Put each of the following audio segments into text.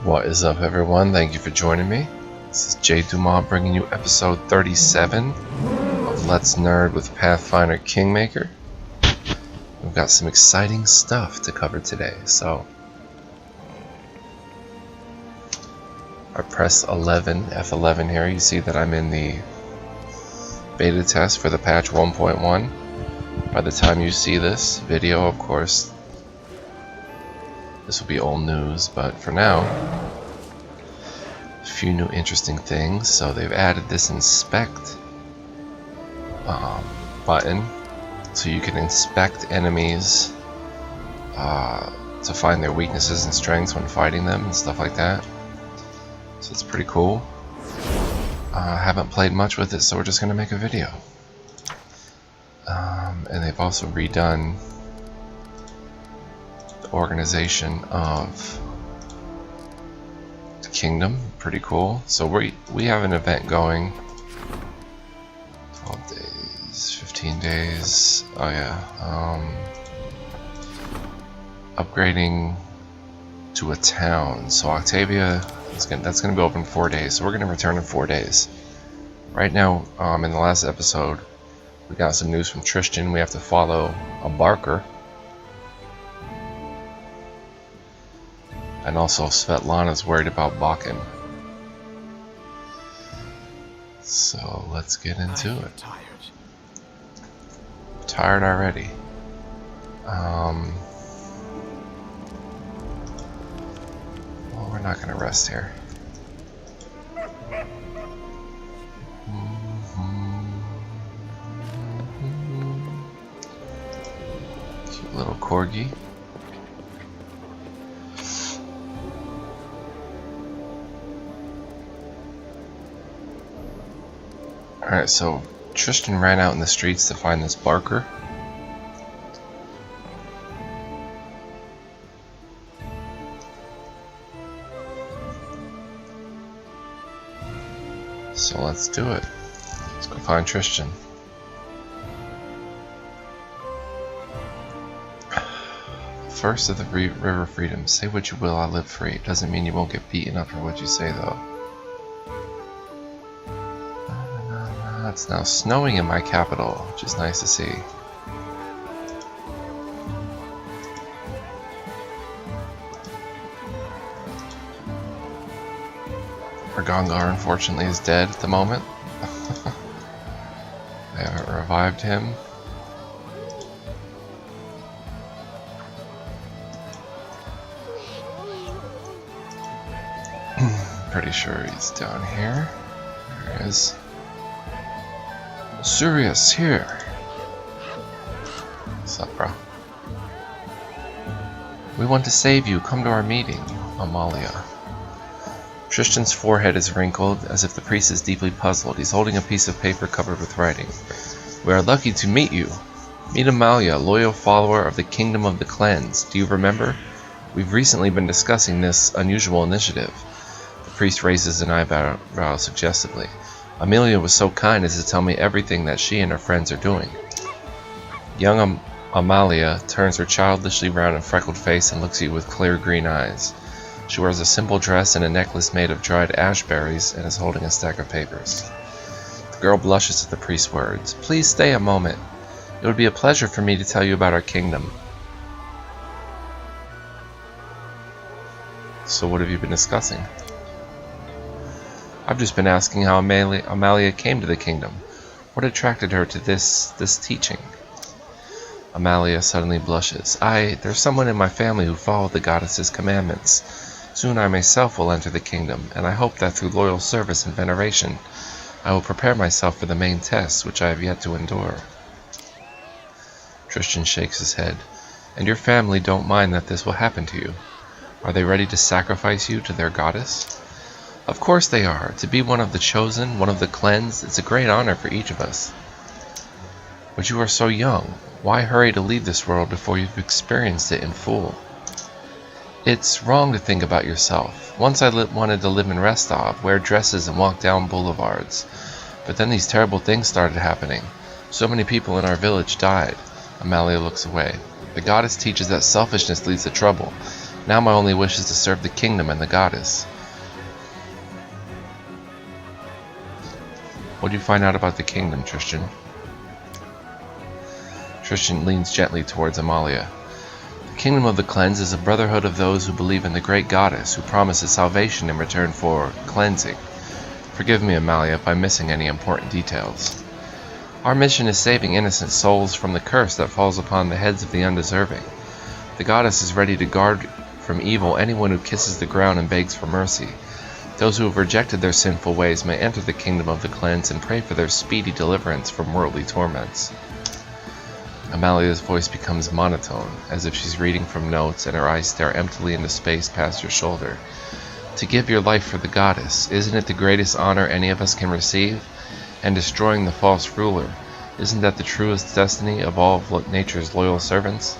What is up, everyone? Thank you for joining me. This is Jay Dumas bringing you episode 37 of Let's Nerd with Pathfinder Kingmaker. We've got some exciting stuff to cover today, so I press F11 here. You see that I'm in the beta test for the patch 1.1. By the time you see this video, of course, this will be old news, but for now, a few new interesting things. So they've added this inspect button, so you can inspect enemies to find their weaknesses and strengths when fighting them and stuff like that. So it's pretty cool. I haven't played much with it, so we're just going to make a video. And they've also redone organization of the kingdom. Pretty cool. So we have an event going. 12 days, 15 days. Oh yeah. Upgrading to a town. So Octavia, that's gonna be open 4 days. So we're gonna return in 4 days. Right now, in the last episode, we got some news from Tristan. We have to follow a barker. And also Svetlana's worried about Bokken. So let's get into it. Tired already. Well, we're not gonna rest here. Cute little corgi. Alright, so Tristan ran out in the streets to find this barker. So let's do it. Let's go find Tristan. First of the River Freedom. Say what you will, I live free. Doesn't mean you won't get beaten up for what you say, though. It's now snowing in my capital, which is nice to see. Ergongar, unfortunately, is dead at the moment. They haven't revived him. Pretty sure he's down here. There he is. Sirius, here. What's up, bro? We want to save you. Come to our meeting, Amalia. Tristan's forehead is wrinkled, as if the priest is deeply puzzled. He's holding a piece of paper covered with writing. We are lucky to meet you. Meet Amalia, loyal follower of the Kingdom of the Cleanse. Do you remember? We've recently been discussing this unusual initiative. The priest raises an eyebrow suggestively. Amelia was so kind as to tell me everything that she and her friends are doing. Young Amalia turns her childishly round and freckled face and looks at you with clear green eyes. She wears a simple dress and a necklace made of dried ash berries and is holding a stack of papers. The girl blushes at the priest's words. Please stay a moment. It would be a pleasure for me to tell you about our kingdom. So what have you been discussing? I've just been asking how Amalia came to the kingdom. What attracted her to this teaching? Amalia suddenly blushes. There's someone in my family who followed the goddess's commandments. Soon I myself will enter the kingdom, and I hope that through loyal service and veneration, I will prepare myself for the main test, which I have yet to endure. Tristan shakes his head. And your family don't mind that this will happen to you? Are they ready to sacrifice you to their goddess? Of course they are. To be one of the chosen, one of the cleansed, it's a great honor for each of us. But you are so young. Why hurry to leave this world before you've experienced it in full? It's wrong to think about yourself. Once I wanted to live in Restov, wear dresses and walk down boulevards. But then these terrible things started happening. So many people in our village died. Amalia looks away. The goddess teaches that selfishness leads to trouble. Now my only wish is to serve the kingdom and the goddess. What do you find out about the kingdom, Tristan? Tristan leans gently towards Amalia. The kingdom of the cleansed is a brotherhood of those who believe in the great goddess who promises salvation in return for cleansing. Forgive me, Amalia, if I'm missing any important details. Our mission is saving innocent souls from the curse that falls upon the heads of the undeserving. The goddess is ready to guard from evil anyone who kisses the ground and begs for mercy. Those who have rejected their sinful ways may enter the kingdom of the cleansed and pray for their speedy deliverance from worldly torments. Amalia's voice becomes monotone, as if she's reading from notes, and her eyes stare emptily into space past her shoulder. To give your life for the goddess, isn't it the greatest honor any of us can receive? And destroying the false ruler, isn't that the truest destiny of all of nature's loyal servants?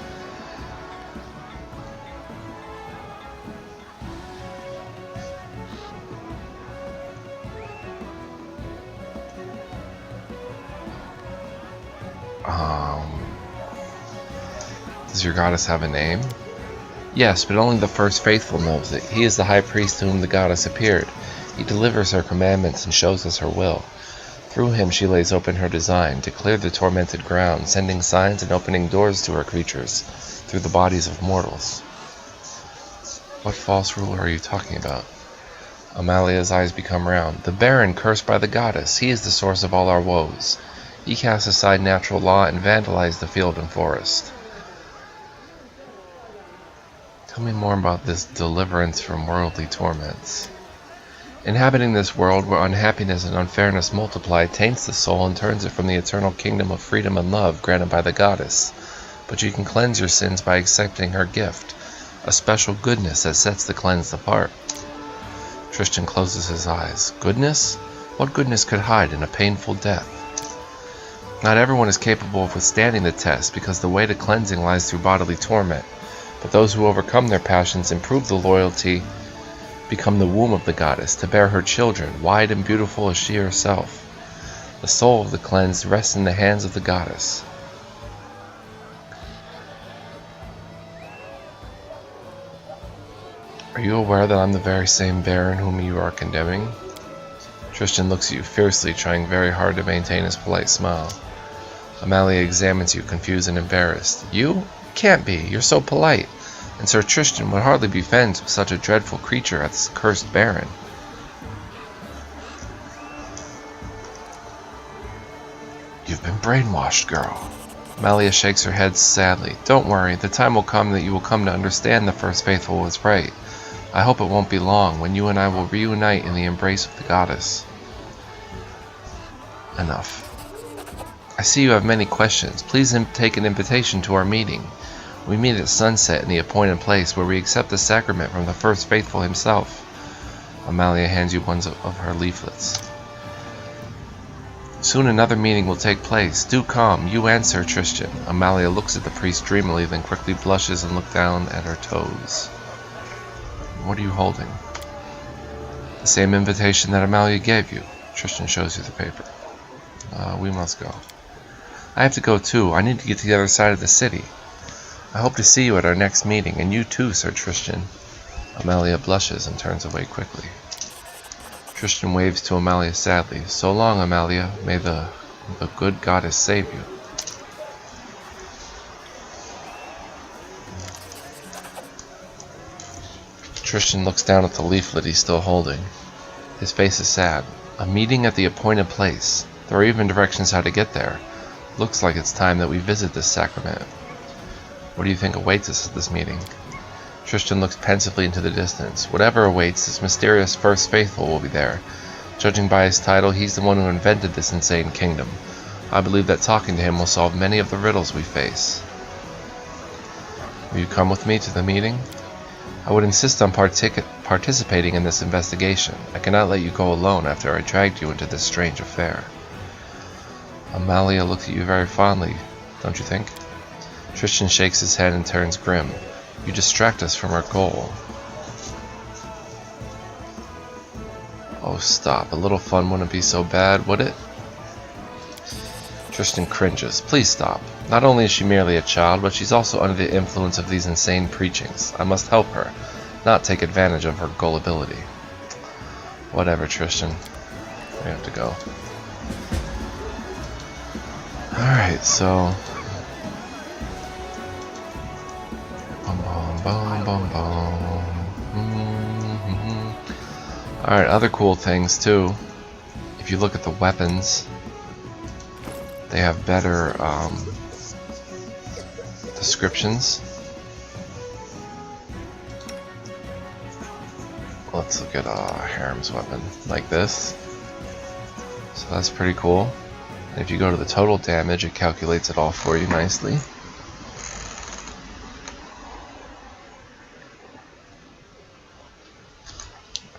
Does your goddess have a name? Yes, but only the first faithful knows it. He is the high priest to whom the goddess appeared. He delivers her commandments and shows us her will. Through him she lays open her design, to clear the tormented ground, sending signs and opening doors to her creatures, through the bodies of mortals. What false ruler are you talking about? Amalia's eyes become round. The Baron, cursed by the goddess. He is the source of all our woes. He casts aside natural law and vandalized the field and forest. Tell me more about this deliverance from worldly torments. Inhabiting this world where unhappiness and unfairness multiply taints the soul and turns it from the eternal kingdom of freedom and love granted by the goddess. But you can cleanse your sins by accepting her gift, a special goodness that sets the cleansed apart. Tristan closes his eyes. Goodness? What goodness could hide in a painful death? Not everyone is capable of withstanding the test, because the way to cleansing lies through bodily torment. But those who overcome their passions and prove the loyalty become the womb of the goddess, to bear her children, wide and beautiful as she herself. The soul of the cleansed rests in the hands of the goddess. Are you aware that I'm the very same Baron whom you are condemning? Tristan looks at you fiercely, trying very hard to maintain his polite smile. Amalia examines you, confused and embarrassed. You? Can't be. You're so polite. And Sir Tristan would hardly be friends with such a dreadful creature as the cursed Baron. You've been brainwashed, girl. Amalia shakes her head sadly. Don't worry, the time will come that you will come to understand the first faithful was right. I hope it won't be long, when you and I will reunite in the embrace of the goddess. Enough. I see you have many questions. Please take an invitation to our meeting. We meet at sunset in the appointed place, where we accept the sacrament from the first faithful himself. Amalia hands you one of her leaflets. Soon another meeting will take place. Do come, you and Sir Tristan. Amalia looks at the priest dreamily, then quickly blushes and looks down at her toes. What are you holding? The same invitation that Amalia gave you. Tristan shows you the paper. We must go. I have to go too. I need to get to the other side of the city. I hope to see you at our next meeting, and you too, Sir Tristan. Amalia blushes and turns away quickly. Tristan waves to Amalia sadly. So long, Amalia. May the good goddess save you. Tristan looks down at the leaflet he's still holding. His face is sad. A meeting at the appointed place. There are even directions how to get there. Looks like it's time that we visit this sacrament. What do you think awaits us at this meeting? Tristan looks pensively into the distance. Whatever awaits, this mysterious first faithful will be there. Judging by his title, he's the one who invented this insane kingdom. I believe that talking to him will solve many of the riddles we face. Will you come with me to the meeting? I would insist on participating in this investigation. I cannot let you go alone after I dragged you into this strange affair. Amalia looks at you very fondly, don't you think? Tristan shakes his head and turns grim. You distract us from our goal. Oh, stop. A little fun wouldn't be so bad, would it? Tristan cringes. Please stop. Not only is she merely a child, but she's also under the influence of these insane preachings. I must help her, not take advantage of her gullibility. Whatever, Tristan. We have to go. Alright, so... Alright, other cool things too. If you look at the weapons, they have better descriptions. Let's look at Harem's weapon, like this. So that's pretty cool. And if you go to the total damage, it calculates it all for you nicely.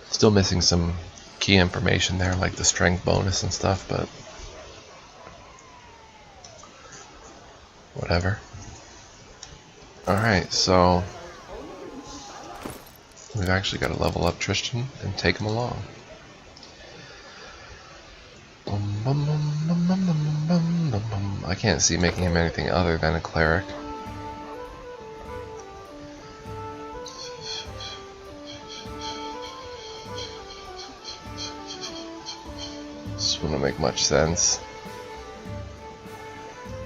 Still missing some key information there, like the strength bonus and stuff, but whatever. Alright, so we've actually got to level up Tristan and take him along. I can't see making him anything other than a cleric. This wouldn't make much sense.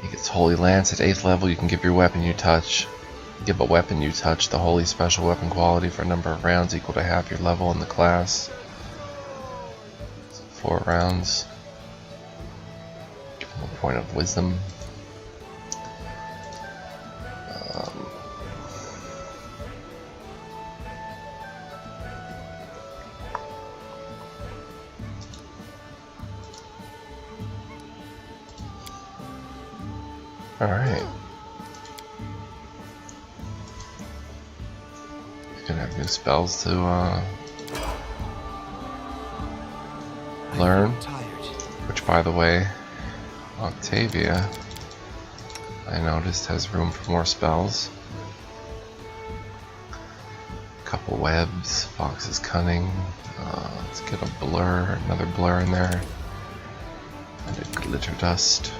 He gets Holy Lance at 8th level. You can give your weapon you touch. Give a weapon you touch the Holy Special Weapon quality for a number of rounds equal to half your level in the class. 4 rounds. Give him a point of wisdom. Alright. He's gonna have new spells to learn. Which, by the way, Octavia, I noticed, has room for more spells. Couple webs, Fox's Cunning. Let's get a blur, another blur in there. And a glitter dust.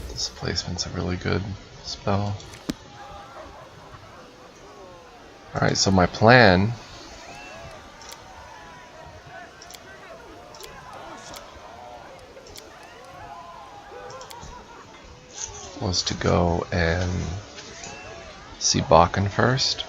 Displacement's a really good spell. Alright, so my plan was to go and see Bokken first.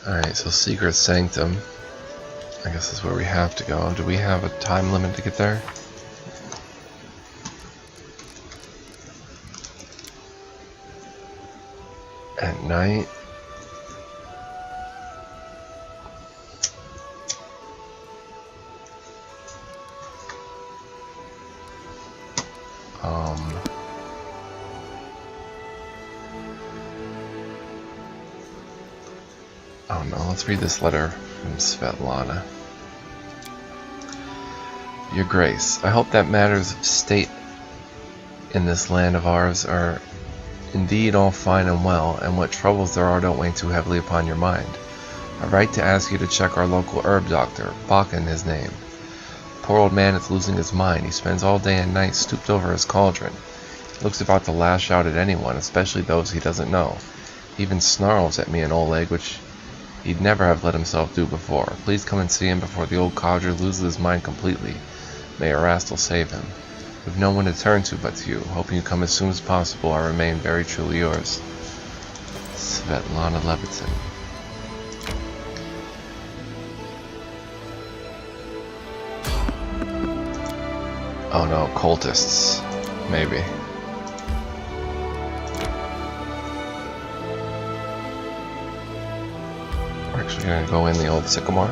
Alright, so Secret Sanctum, I guess is where we have to go. Do we have a time limit to get there? At night? Oh no, let's read this letter from Svetlana. Your Grace, I hope that matters of state in this land of ours are indeed all fine and well, and what troubles there are don't weigh too heavily upon your mind. I write to ask you to check our local herb doctor, Bokken his name. Poor old man is losing his mind. He spends all day and night stooped over his cauldron. He looks about to lash out at anyone, especially those he doesn't know. He even snarls at me and Oleg, which he'd never have let himself do before. Please come and see him before the old codger loses his mind completely. May Erastil save him. We've no one to turn to but to you. Hoping you come as soon as possible. I remain very truly yours, Svetlana Levitin. Oh no, cultists. Maybe. Or Actually gonna go in the old sycamore.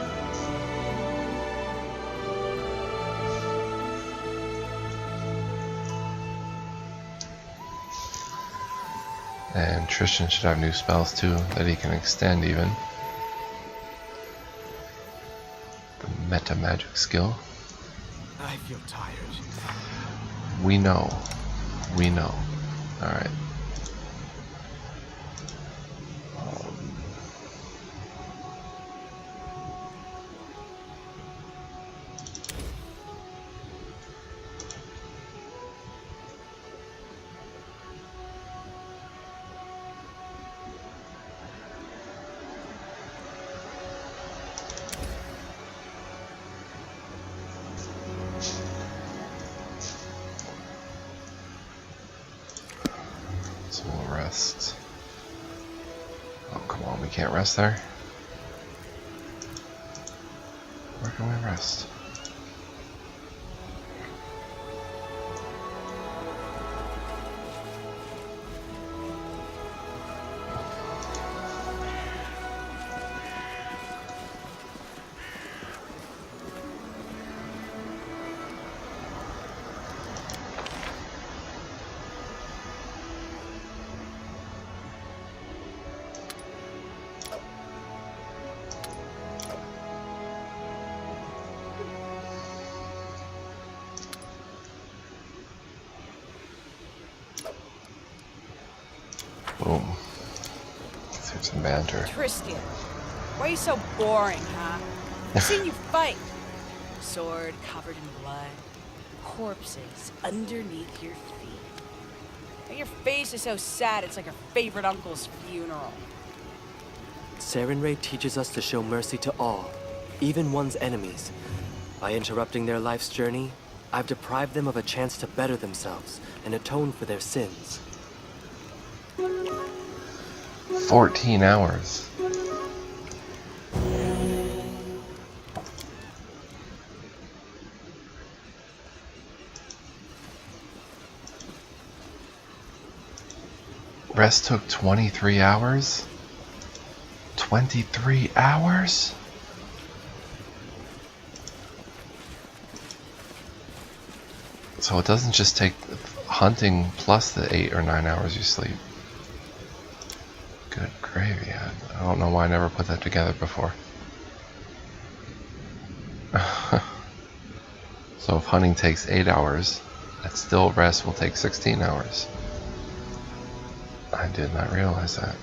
And Tristan should have new spells too that he can extend even. The meta magic skill. I feel tired. We know. We know. Alright. So we'll rest. Oh, come on, we can't rest there? Where can we rest? Boom. Let's have some banter. Tristan, why are you so boring, huh? I've seen you fight. Sword covered in blood, corpses underneath your feet. And your face is so sad, it's like your favorite uncle's funeral. Sarenrae teaches us to show mercy to all, even one's enemies. By interrupting their life's journey, I've deprived them of a chance to better themselves and atone for their sins. 14 hours. Rest took 23 hours? 23 hours? So it doesn't just take hunting plus the 8 or 9 hours you sleep. Good gravy. I don't know why I never put that together before. So if hunting takes 8 hours, that still rest will take 16 hours. I did not realize that.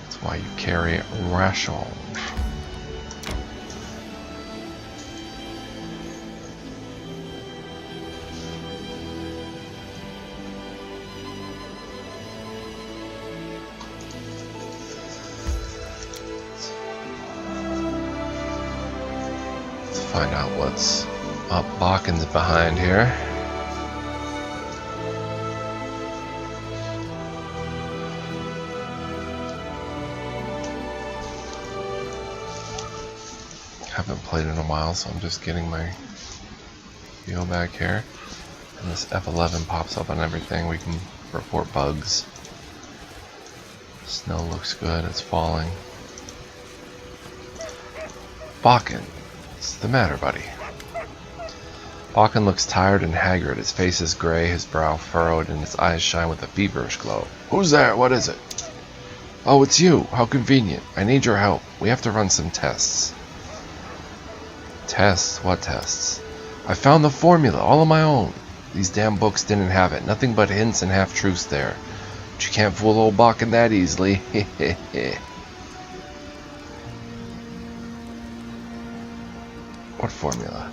That's why you carry rations. Find out what's up Bokken's behind here. Haven't played in a while, so I'm just getting my feel back here. And this F11 pops up on everything. We can report bugs. Snow looks good, it's falling. Bokken. What's the matter, buddy? Bokken looks tired and haggard. His face is gray, his brow furrowed, and his eyes shine with a feverish glow. Who's there? What is it? Oh, it's you. How convenient. I need your help. We have to run some tests. Tests? What tests? I found the formula, all on my own. These damn books didn't have it. Nothing but hints and half-truths there. But you can't fool old Bokken that easily. What formula?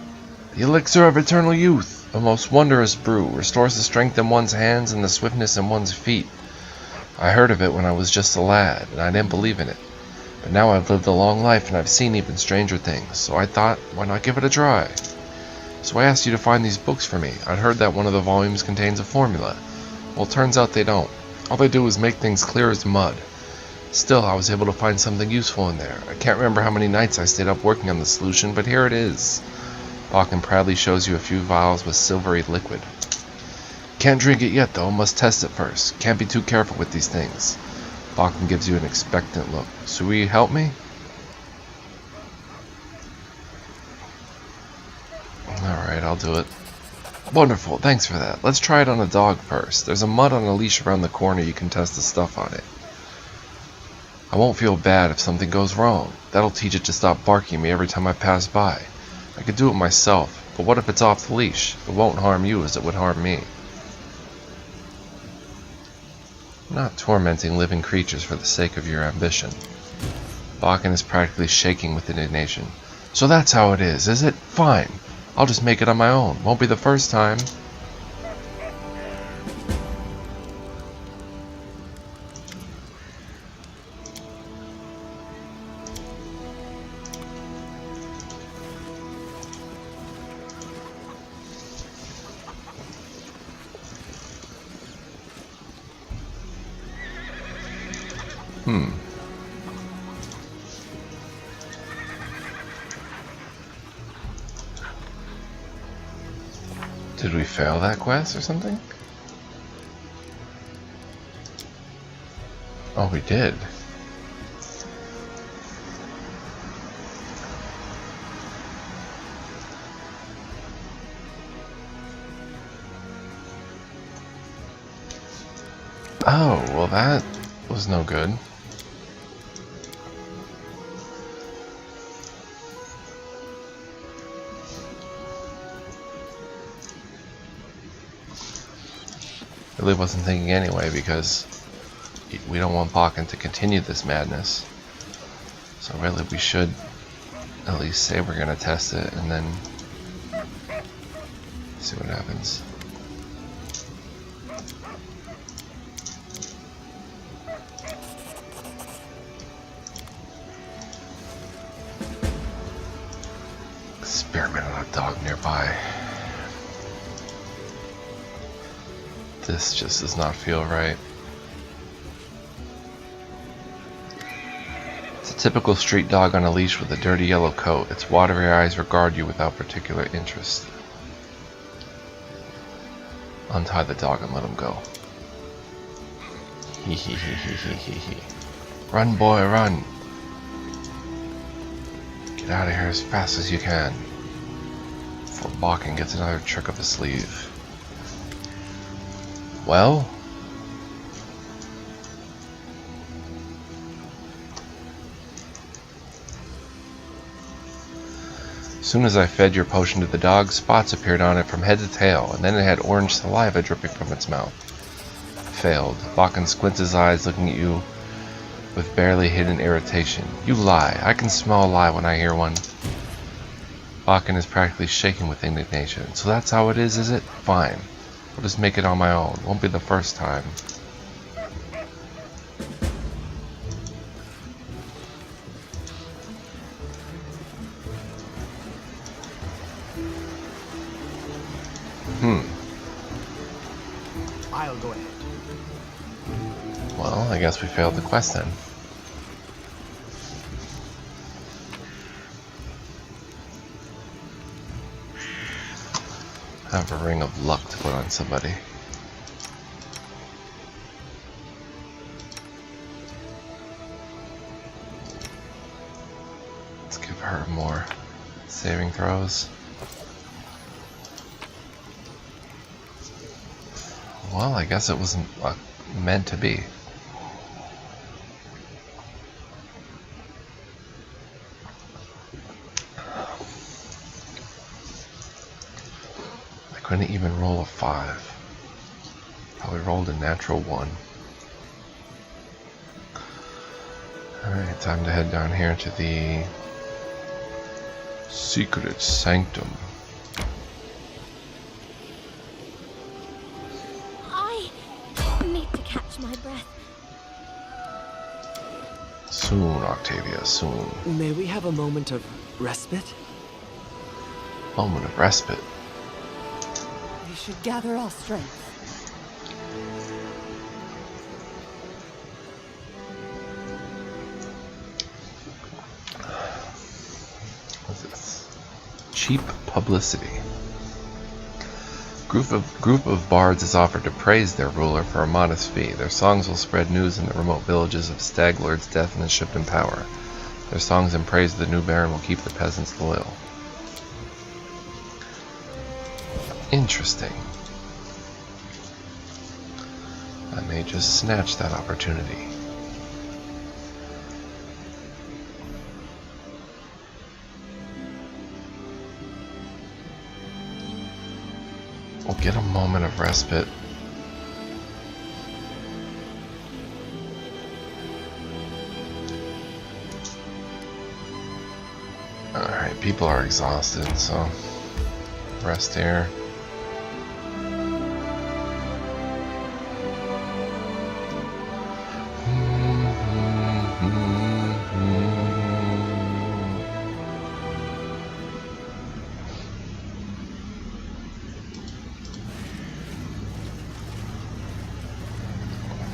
The elixir of eternal youth, a most wondrous brew, restores the strength in one's hands and the swiftness in one's feet. I heard of it when I was just a lad, and I didn't believe in it. But now I've lived a long life and I've seen even stranger things, so I thought, why not give it a try? So I asked you to find these books for me. I'd heard that one of the volumes contains a formula. Well, it turns out they don't. All they do is make things clear as mud. Still, I was able to find something useful in there. I can't remember how many nights I stayed up working on the solution, but here it is. Bokken proudly shows you a few vials with silvery liquid. Can't drink it yet, though. Must test it first. Can't be too careful with these things. Bokken gives you an expectant look. Should we help me? Alright, I'll do it. Wonderful, thanks for that. Let's try it on a dog first. There's a mud on a leash around the corner, you can test the stuff on it. I won't feel bad if something goes wrong. That'll teach it to stop barking at me every time I pass by. I could do it myself, but what if it's off the leash? It won't harm you as it would harm me. I'm not tormenting living creatures for the sake of your ambition. Bokken is practically shaking with indignation. So that's how it is it? Fine. I'll just make it on my own. Won't be the first time. Did we fail that quest or something? Oh, we did. Oh, well that was no good. Really wasn't thinking anyway, because we don't want Bokken to continue this madness. So really we should at least say we're gonna test it and then see what happens. Experiment on a dog nearby. This just does not feel right. It's a typical street dog on a leash with a dirty yellow coat. Its watery eyes regard you without particular interest. Untie the dog and let him go. Hee hee hee hee hee hee hee. Run, boy, run! Get out of here as fast as you can before Bokken gets another trick up his sleeve. Well, as soon as I fed your potion to the dog, spots appeared on it from head to tail, and then it had orange saliva dripping from its mouth. Failed. Bokken squints his eyes, looking at you with barely hidden irritation. You lie. I can smell a lie when I hear one. Bokken is practically shaking with indignation. So that's how it is it? Fine. I'll just make it on my own. Won't be the first time. I'll go ahead. Well, I guess we failed the quest then. I have a ring of luck to put on somebody. Let's give her more saving throws. Well, I guess it wasn't meant to be. Couldn't even roll a 5. Probably rolled a natural 1. Alright, time to head down here to the Secret Sanctum. I need to catch my breath. Soon, Octavia, soon. May we have a moment of respite? Moment of respite. We should gather our strength. What's this? Cheap publicity. Group of bards is offered to praise their ruler for a modest fee. Their songs will spread news in the remote villages of Staglord's death and his shift in power. Their songs in praise of the new baron will keep the peasants loyal. Interesting. I may just snatch that opportunity. We'll get a moment of respite. Alright, people are exhausted, so rest here.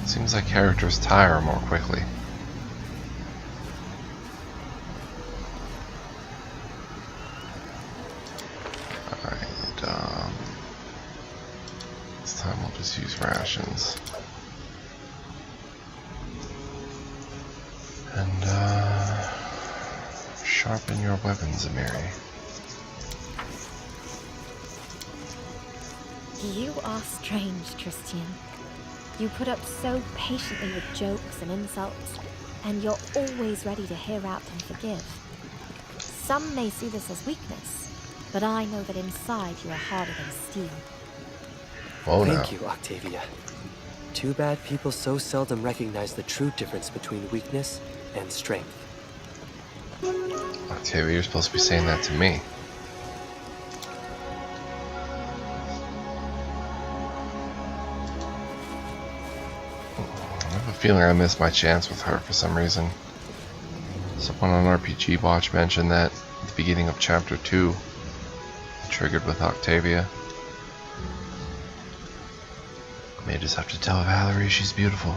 Seems like characters tire more quickly. Alright, this time we'll just use rations. And, sharpen your weapons, Amiri. You are strange, Christian. You put up so patiently with jokes and insults, and you're always ready to hear out and forgive. Some may see this as weakness, but I know that inside you are harder than steel. Whoa, Thank you, Octavia. Too bad people so seldom recognize the true difference between weakness and strength. Octavia, you're supposed to be saying that to me. I have a feeling I missed my chance with her for some reason. Someone on RPG Watch mentioned that at the beginning of Chapter 2, triggered with Octavia. I may just have to tell Valerie she's beautiful.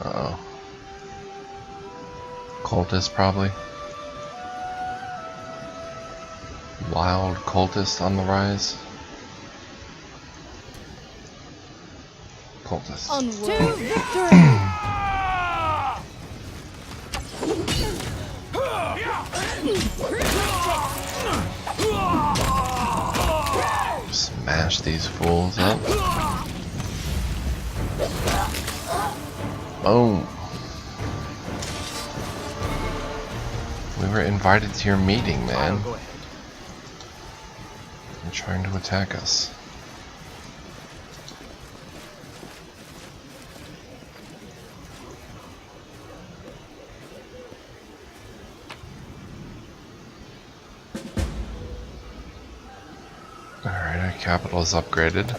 Uh-oh. Cultist, probably. Wild cultist on the rise. Cultist. Onward to victory! Smash these fools up. Boom. We were invited to your meeting, man. Go ahead. You're trying to attack us. Alright, our capital is upgraded.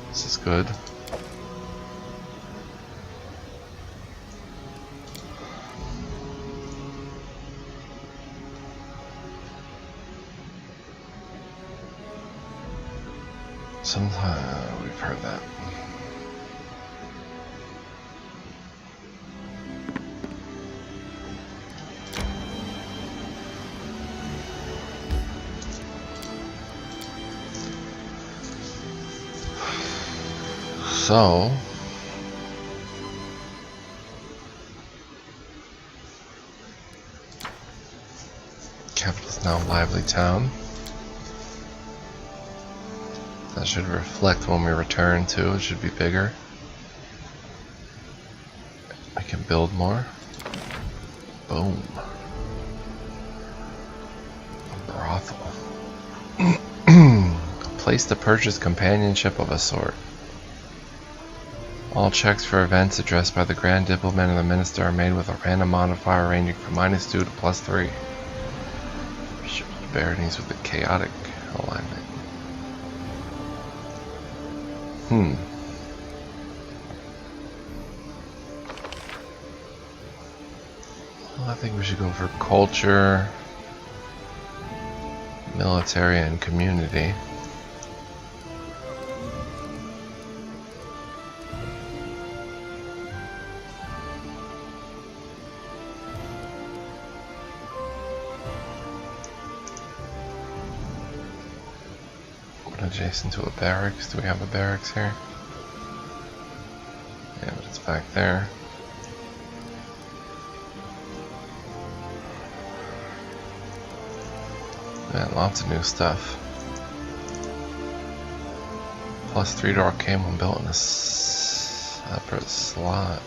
This is good. Sometimes we've heard that. So, capital's now a lively town. That should reflect when we return too. It should be bigger. I can build more. Boom. A brothel. A place to purchase companionship of a sort. All checks for events addressed by the Grand Diplomat and the Minister are made with a random modifier ranging from -2 to +3. Baronies with a chaotic alignment. Well, I think we should go for culture, military, and community. adjacent to a barracks. Do we have a barracks here? Yeah, but it's back there. Man, lots of new stuff. Plus 3 to arcane when built in a separate slot.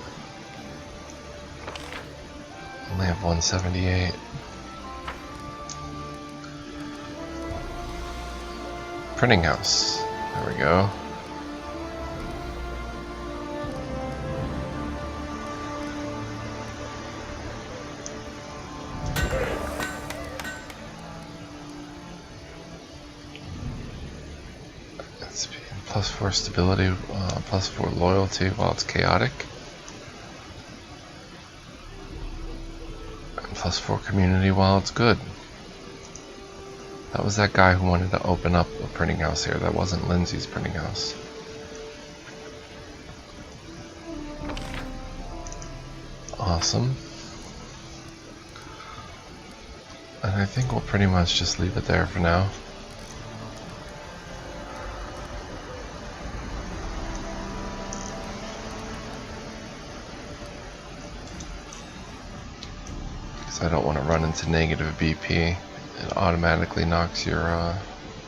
Only have 178. Printing house. There we go. Plus 4 stability, plus 4 loyalty while it's chaotic. And plus 4 community while it's good. That was that guy who wanted to open up a printing house here. That wasn't Lindsay's printing house. Awesome. And I think we'll pretty much just leave it there for now. I don't want to run into negative BP. It automatically knocks your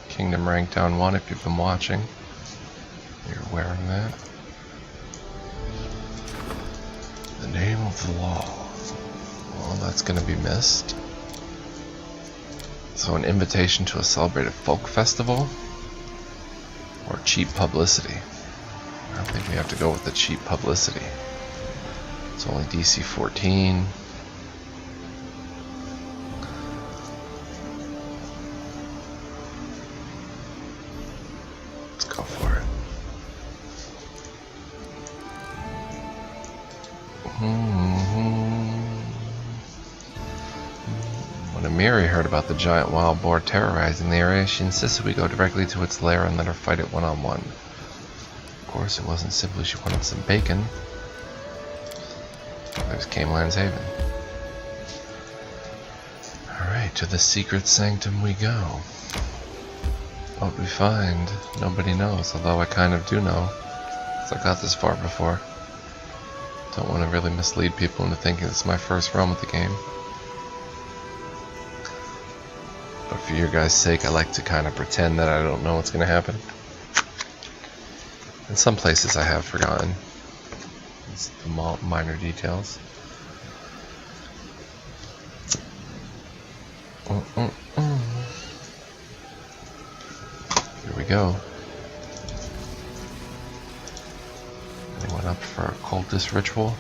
kingdom rank down 1 if you've been watching. You're aware of that. The name of the law. Well, that's going to be missed. So an invitation to a celebrated folk festival? Or cheap publicity? I think we have to go with the cheap publicity. It's only DC 14. Go for it. When Amiri heard about the giant wild boar terrorizing the area, she insisted we go directly to its lair and let her fight it one-on-one. Of course, it wasn't simply she wanted some bacon. There's Kingmaker's Haven. Alright, to the secret sanctum we go. What we find, nobody knows, although I kind of do know, because I got this far before. Don't want to really mislead people into thinking it's my first run with the game. But for your guys' sake, I like to kind of pretend that I don't know what's going to happen. In some places I have forgotten. It's the minor details. Here we go. Anyone up for a cultist ritual?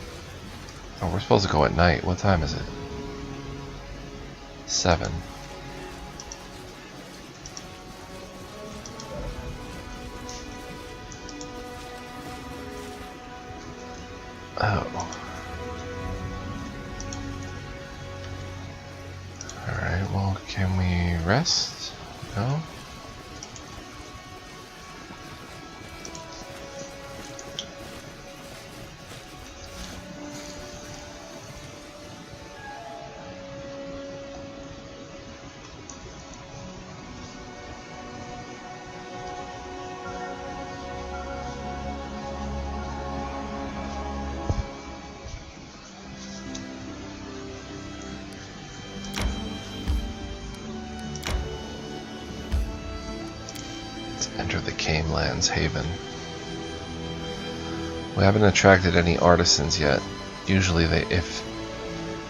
Oh, we're supposed to go at night. What time is it? 7. Oh. Alright, well, can we rest? No? Enter the Kingmaker's Haven. We haven't attracted any artisans yet. Usually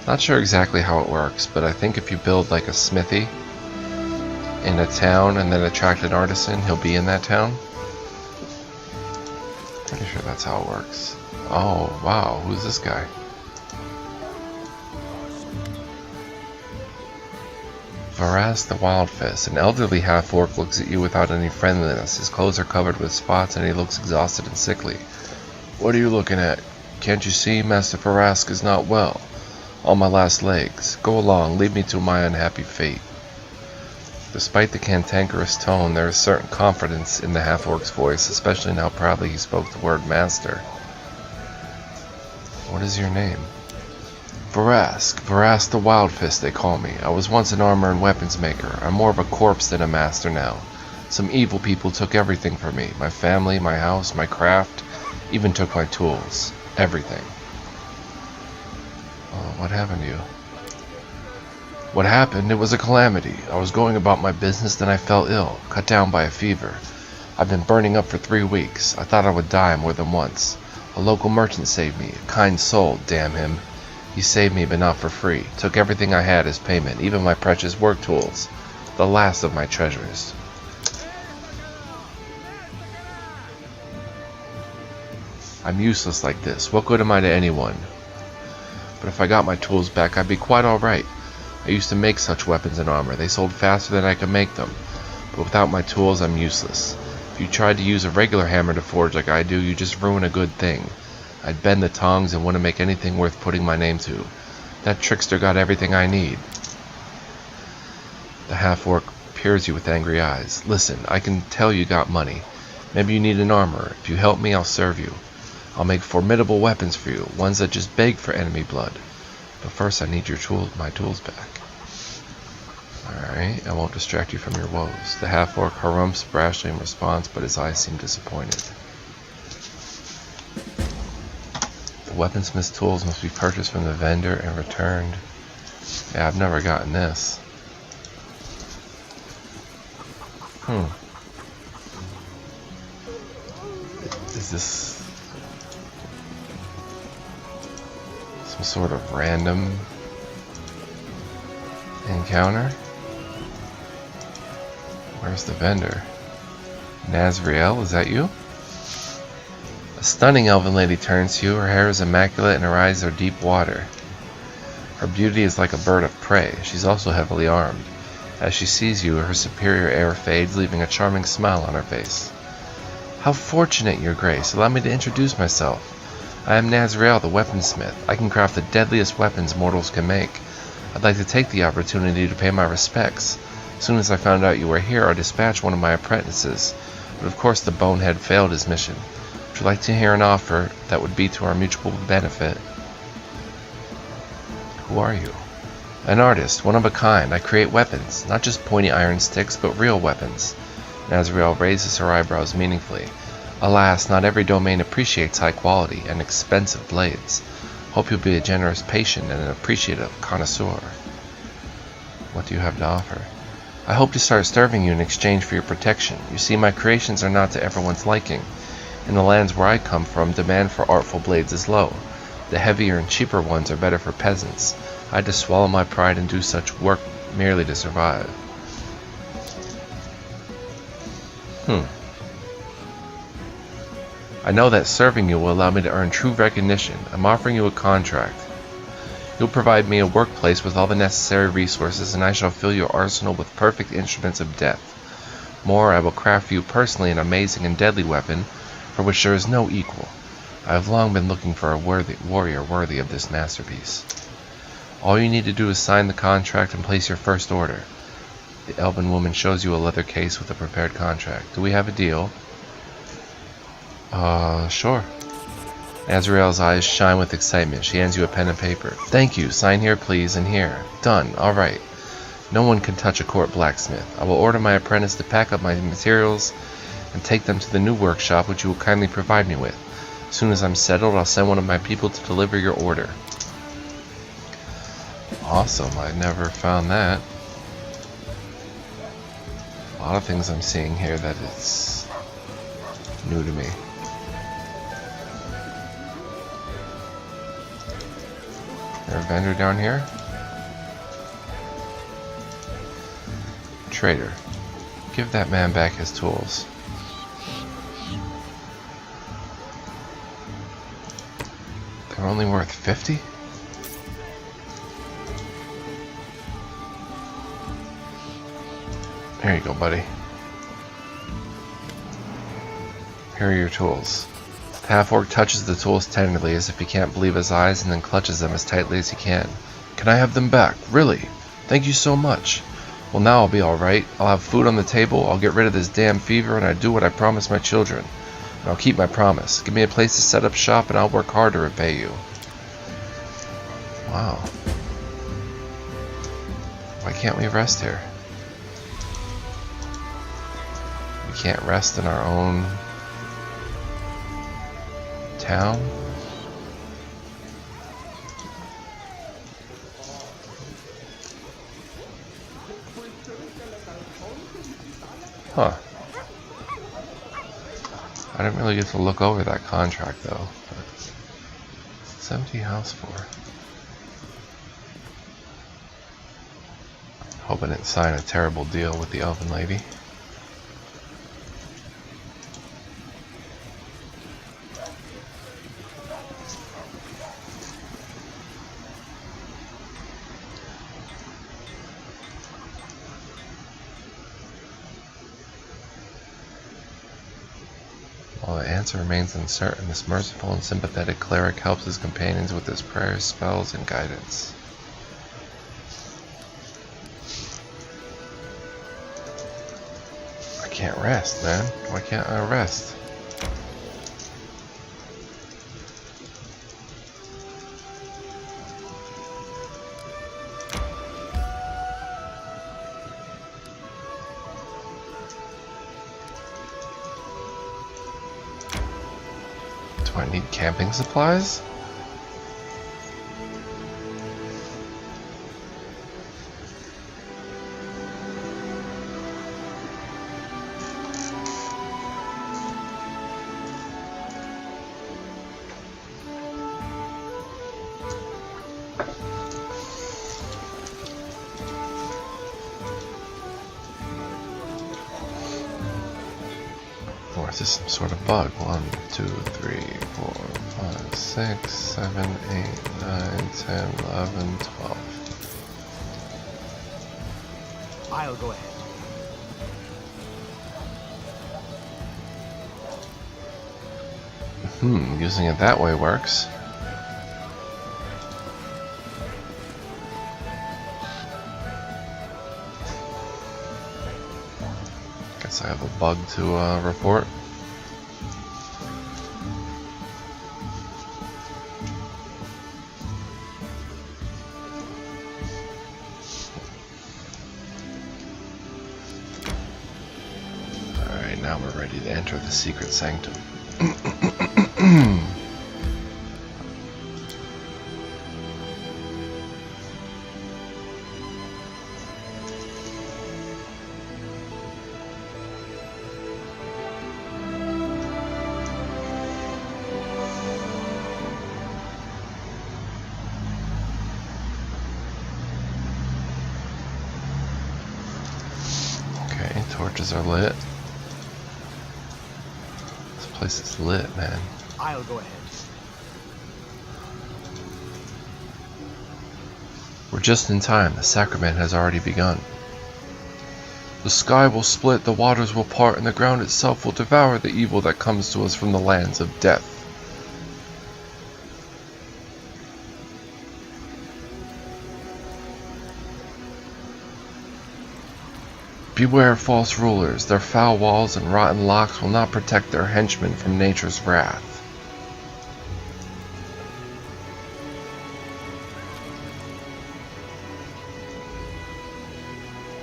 not sure exactly how it works, but I think if you build like a smithy in a town and then attract an artisan, he'll be in that town. Pretty sure that's how it works. Oh, wow, who's this guy? Varas the Wildfist, an elderly half-orc, looks at you without any friendliness. His clothes are covered with spots and he looks exhausted and sickly. What are you looking at? Can't you see Master Farask is not well? On my last legs. Go along, lead me to my unhappy fate. Despite the cantankerous tone, there is certain confidence in the half-orc's voice, especially in how proudly he spoke the word master. What is your name? Varas the Wildfist, they call me. I was once an armor and weapons maker. I'm more of a corpse than a master now. Some evil people took everything from me. My family, my house, my craft, even took my tools. Everything. Oh, what happened to you? What happened? It was a calamity. I was going about my business, then I fell ill, cut down by a fever. I've been burning up for 3 weeks. I thought I would die more than once. A local merchant saved me. A kind soul, damn him. He saved me, but not for free. Took everything I had as payment, even my precious work tools. The last of my treasures. I'm useless like this. What good am I to anyone? But if I got my tools back, I'd be quite alright. I used to make such weapons and armor. They sold faster than I could make them. But without my tools, I'm useless. If you tried to use a regular hammer to forge like I do, you just ruin a good thing. I'd bend the tongs and wouldn't make anything worth putting my name to. That trickster got everything I need. The half-orc peers you with angry eyes. Listen, I can tell you got money. Maybe you need an armor. If you help me, I'll serve you. I'll make formidable weapons for you, ones that just beg for enemy blood. But first I need my tools back. Alright, I won't distract you from your woes. The half-orc harumphs brashly in response, but his eyes seem disappointed. The weaponsmith's tools must be purchased from the vendor and returned. Yeah, I've never gotten this. Is this some sort of random encounter? Where's the vendor? Nazriel, is that you? A stunning elven lady turns to you. Her hair is immaculate and her eyes are deep water. Her beauty is like a bird of prey. She's also heavily armed. As she sees you, her superior air fades, leaving a charming smile on her face. How fortunate, your grace. Allow me to introduce myself. I am Nazriel, the weaponsmith. I can craft the deadliest weapons mortals can make. I'd like to take the opportunity to pay my respects. As soon as I found out you were here, I dispatched one of my apprentices. But of course the bonehead failed his mission. Would you like to hear an offer that would be to our mutual benefit? Who are you? An artist, one of a kind. I create weapons, not just pointy iron sticks, but real weapons. Nazriel raises her eyebrows meaningfully. Alas, not every domain appreciates high quality and expensive blades. Hope you'll be a generous patient and an appreciative connoisseur. What do you have to offer? I hope to start serving you in exchange for your protection. You see, my creations are not to everyone's liking. In the lands where I come from, demand for artful blades is low. The heavier and cheaper ones are better for peasants. I had to swallow my pride and do such work merely to survive. I know that serving you will allow me to earn true recognition. I'm offering you a contract. You'll provide me a workplace with all the necessary resources, and I shall fill your arsenal with perfect instruments of death. More, I will craft for you personally an amazing and deadly weapon, for which there is no equal. I have long been looking for a warrior worthy of this masterpiece. All you need to do is sign the contract and place your first order. The elven woman shows you a leather case with a prepared contract. Do we have a deal? Sure. Nazriel's eyes shine with excitement. She hands you a pen and paper. Thank you. Sign here, please, and here. Done. All right. No one can touch a court blacksmith. I will order my apprentice to pack up my materials and take them to the new workshop, which you will kindly provide me with. As soon as I'm settled, I'll send one of my people to deliver your order. Awesome. I never found that. A lot of things I'm seeing here that it's new to me. Is there a vendor down here? Trader. Give that man back his tools. They're only worth 50? There you go, buddy. Here are your tools. The half-orc touches the tools tenderly as if he can't believe his eyes and then clutches them as tightly as he can. Can I have them back? Really? Thank you so much. Well, now I'll be alright. I'll have food on the table, I'll get rid of this damn fever, and I do what I promised my children. And I'll keep my promise. Give me a place to set up shop and I'll work hard to repay you. Wow. Why can't we rest here? can't rest in our own town? Huh. I didn't really get to look over that contract though. What's empty house for? Hope I didn't sign a terrible deal with the elven lady. While the answer remains uncertain, this merciful and sympathetic cleric helps his companions with his prayers, spells, and guidance. I can't rest, man. Why can't I rest? Do I need camping supplies? Or is this some sort of bug? 1, 2, 3, 4, 5, 6, 7, 8, 9, 10, 11, 12. I'll go ahead. Using it that way works. Guess I have a bug to report. Alright, now we're ready to enter the secret sanctum. Okay, torches are lit. This place is lit, man. I'll go ahead. We're just in time. The sacrament has already begun. The sky will split, the waters will part, and the ground itself will devour the evil that comes to us from the lands of death. Beware false rulers. Their foul walls and rotten locks will not protect their henchmen from nature's wrath.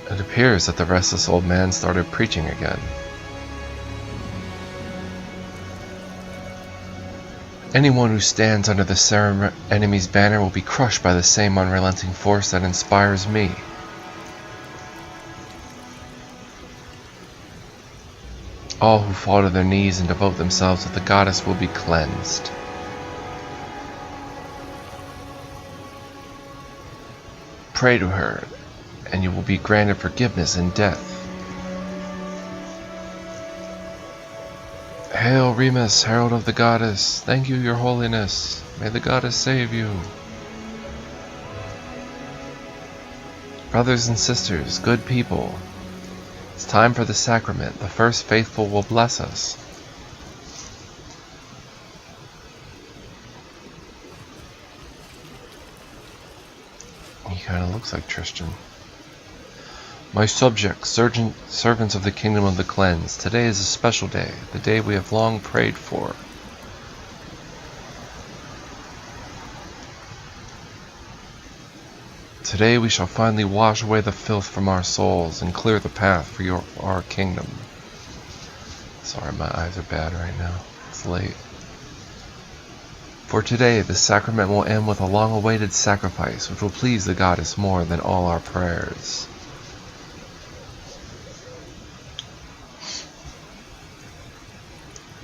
It appears that the restless old man started preaching again. Anyone who stands under the enemy's banner will be crushed by the same unrelenting force that inspires me. All who fall to their knees and devote themselves to the goddess will be cleansed. Pray to her, and you will be granted forgiveness in death. Hail Remus, herald of the goddess. Thank you, your holiness. May the goddess save you. Brothers and sisters, good people. It's time for the sacrament. The first faithful will bless us. He kind of looks like Tristan. My subjects, servants of the kingdom of the cleansed, today is a special day, the day we have long prayed for. Today we shall finally wash away the filth from our souls and clear the path for our kingdom. Sorry, my eyes are bad right now. It's late. For today, the sacrament will end with a long-awaited sacrifice, which will please the goddess more than all our prayers.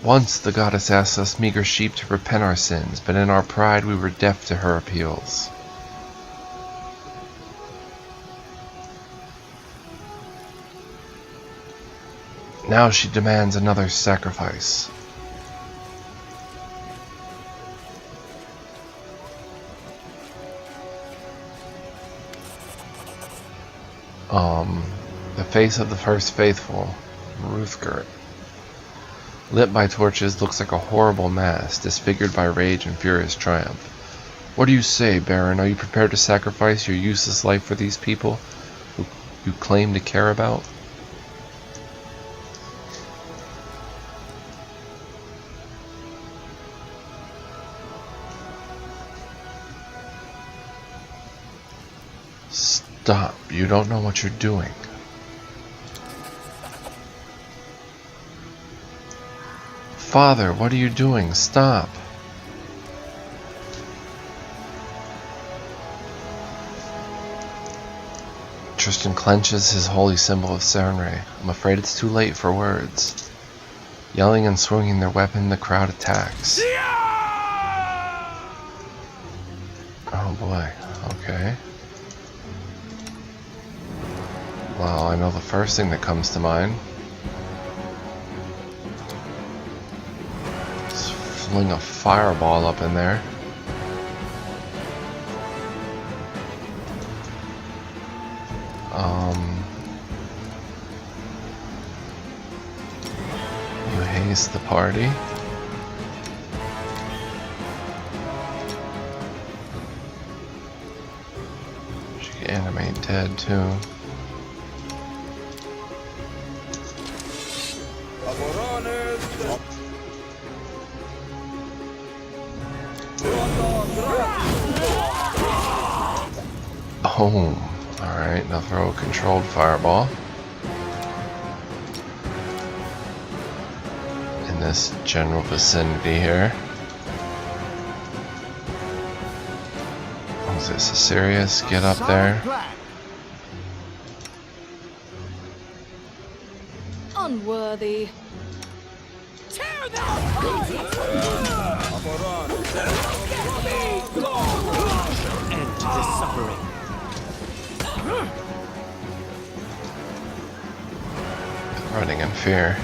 Once the goddess asked us meager sheep to repent our sins, but in our pride we were deaf to her appeals. Now she demands another sacrifice. The face of the first faithful, Ruthgert, lit by torches, looks like a horrible mask, disfigured by rage and furious triumph. What do you say, Baron? Are you prepared to sacrifice your useless life for these people who you claim to care about? Stop. You don't know what you're doing. Father, what are you doing? Stop. Tristan clenches his holy symbol of Serenray. I'm afraid it's too late for words. Yelling and swinging their weapon, the crowd attacks. Oh boy. Okay. Well, I know the first thing that comes to mind. Just fling a fireball up in there. You haste the party. She can animate dead too. Boom. Alright, now throw a controlled fireball. In this general vicinity here. Was this serious? Get up there. Unworthy. Tear them End to this suffering. Running in fear.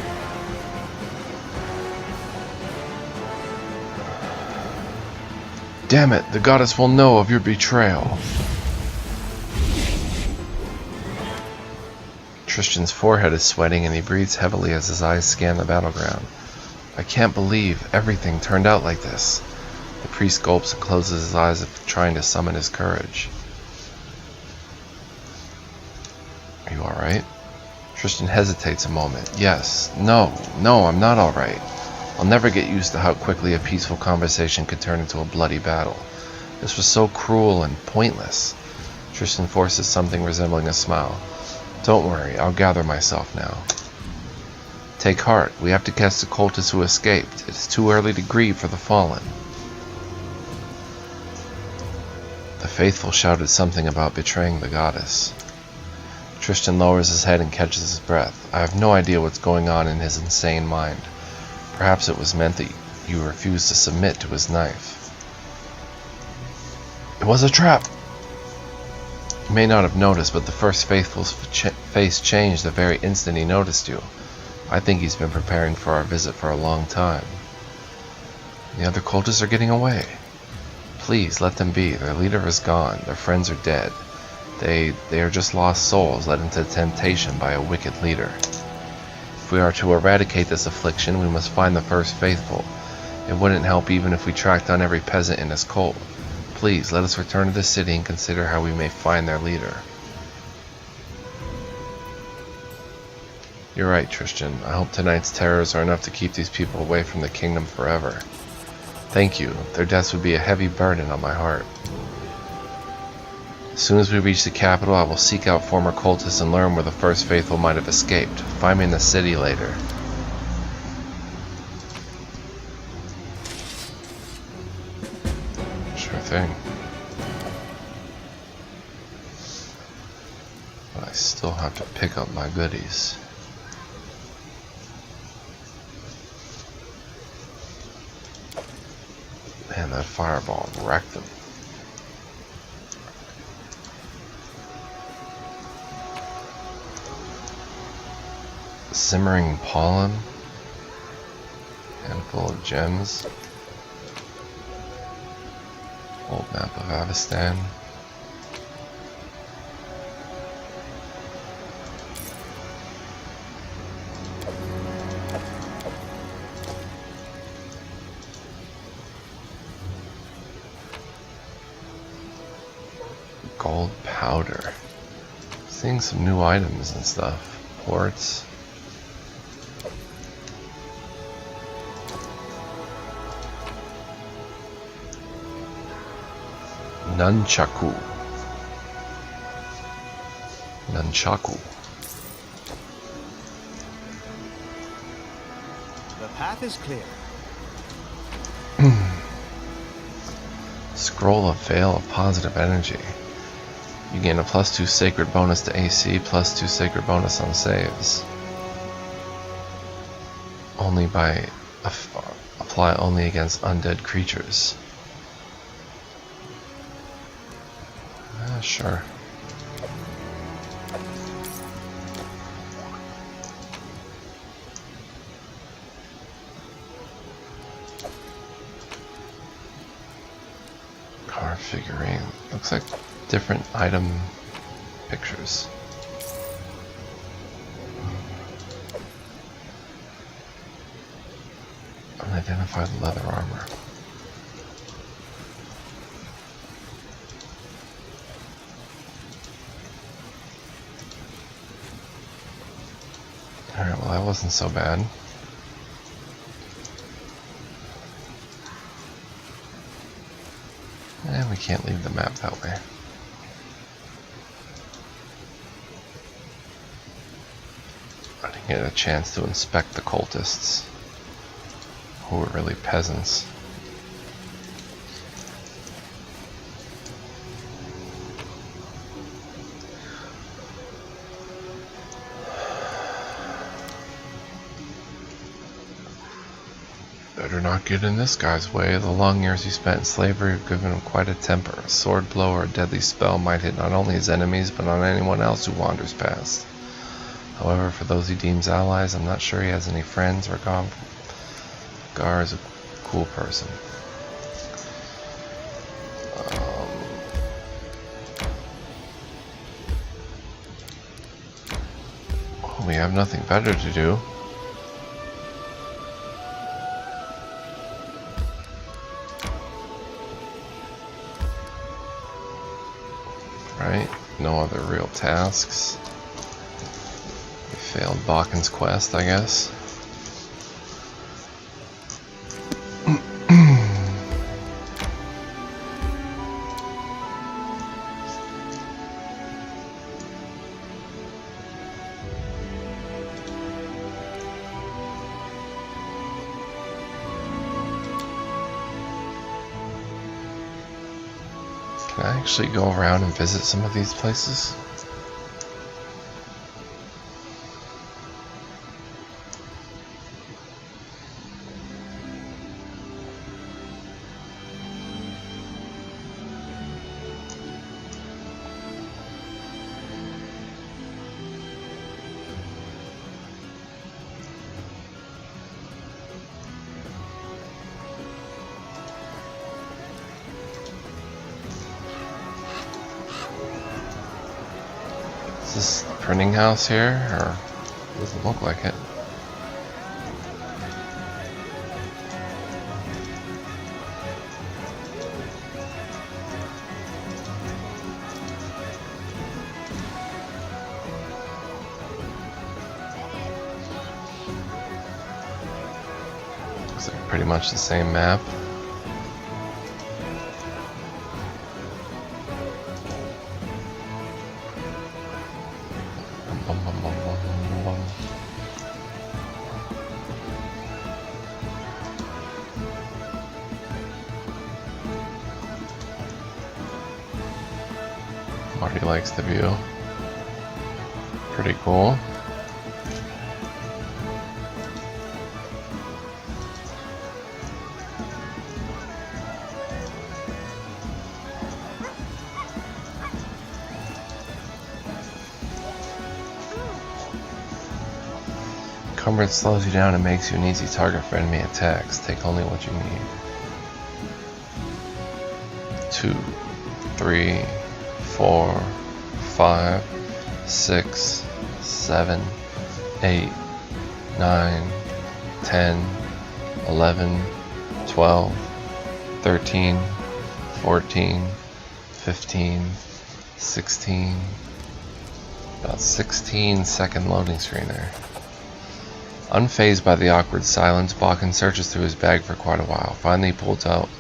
Damn it, the goddess will know of your betrayal. Tristan's forehead is sweating and he breathes heavily as his eyes scan the battleground. I can't believe everything turned out like this. The priest gulps and closes his eyes as if trying to summon his courage. Are you alright? Tristan hesitates a moment. Yes. No, I'm not alright. I'll never get used to how quickly a peaceful conversation could turn into a bloody battle. This was so cruel and pointless. Tristan forces something resembling a smile. Don't worry, I'll gather myself now. Take heart, we have to catch the cultists who escaped. It is too early to grieve for the fallen. The faithful shouted something about betraying the goddess. Tristan lowers his head and catches his breath. I have no idea what's going on in his insane mind. Perhaps it was meant that you refused to submit to his knife. It was a trap! You may not have noticed, but the first faithful's face changed the very instant he noticed you. I think he's been preparing for our visit for a long time. The other cultists are getting away. Please, let them be. Their leader is gone. Their friends are dead. They are just lost souls led into temptation by a wicked leader. If we are to eradicate this affliction, we must find the first faithful. It wouldn't help even if we tracked down every peasant in his cult. Please, let us return to the city and consider how we may find their leader. You're right, Tristan. I hope tonight's terrors are enough to keep these people away from the kingdom forever. Thank you. Their deaths would be a heavy burden on my heart. As soon as we reach the capital, I will seek out former cultists and learn where the first faithful might have escaped. Find me in the city later. Sure thing. But I still have to pick up my goodies. Man, that fireball wrecked them. Simmering pollen. Handful of gems. Old map of Avestan. Gold powder. Seeing some new items and stuff. Ports. Nunchaku. Nunchaku. The path is clear. Scroll of Veil of Positive Energy. You gain a +2 sacred bonus to AC, +2 sacred bonus on saves. Only by apply only against undead creatures. Sure. Car figurine. Looks like different item pictures. Unidentified leather armor. Alright, well that wasn't so bad. And we can't leave the map that way. I didn't get a chance to inspect the cultists, who were really peasants. Better not get in this guy's way. The long years he spent in slavery have given him quite a temper. A sword blow or a deadly spell might hit not only his enemies, but on anyone else who wanders past. However, for those he deems allies, I'm not sure he has any friends. Gar is a cool person. We have nothing better to do. Right? No other real tasks. We failed Bokken's quest, I guess. Can I actually go around and visit some of these places? Is this the printing house here, or doesn't look like it? Looks like pretty much the same map. Party likes the view. Pretty cool. Encumbrance slows you down and makes you an easy target for enemy attacks. Take only what you need. 2, 3, 4, 5, 6, 7, 8, 9, 10, 11, 12, 13, 14, 15, 16. About 16-second loading screen there. Unfazed by the awkward silence, Bokken searches through his bag for quite a while. Finally, he pulls out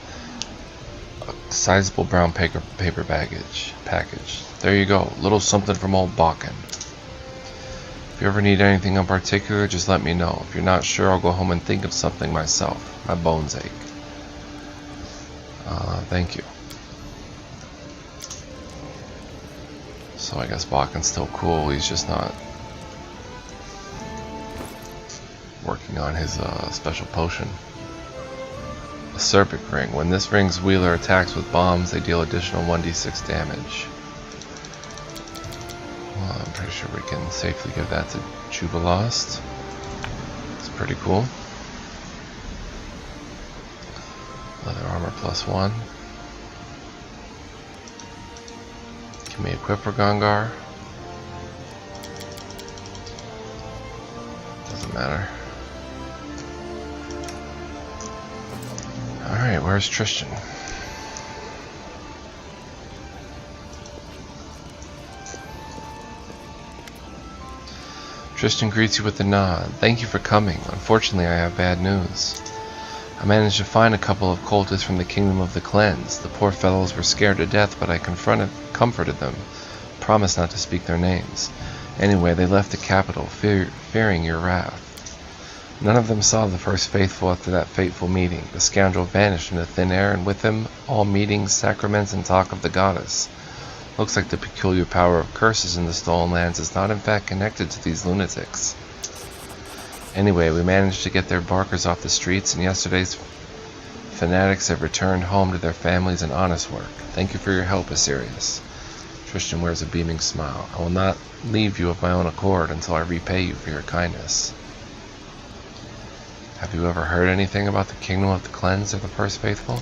a sizable brown paper package. There you go, little something from old Bokken. If you ever need anything in particular, just let me know. If you're not sure, I'll go home and think of something myself. My bones ache. Thank you. So I guess Bokken's still cool. He's just not working on his special potion. A Serpent Ring. When this ring's wielder attacks with bombs, they deal additional 1d6 damage. Well, I'm pretty sure we can safely give that to Jubilost. It's pretty cool. Leather armor +1. Can we equip for Gongar? Doesn't matter. Alright, where's Tristan? Tristan greets you with a nod. Thank you for coming. Unfortunately, I have bad news. I managed to find a couple of cultists from the Kingdom of the Cleanse. The poor fellows were scared to death, but I comforted them, promised not to speak their names. Anyway, they left the capital, fearing your wrath. None of them saw the first faithful after that fateful meeting. The scoundrel vanished into thin air, and with him all meetings, sacraments, and talk of the goddess. Looks like the peculiar power of curses in the Stolen Lands is not in fact connected to these lunatics. Anyway, we managed to get their barkers off the streets, and yesterday's fanatics have returned home to their families and honest work. Thank you for your help, Asirius. Tristan wears a beaming smile. I will not leave you of my own accord until I repay you for your kindness. Have you ever heard anything about the Kingdom of the Cleanse or the First Faithful?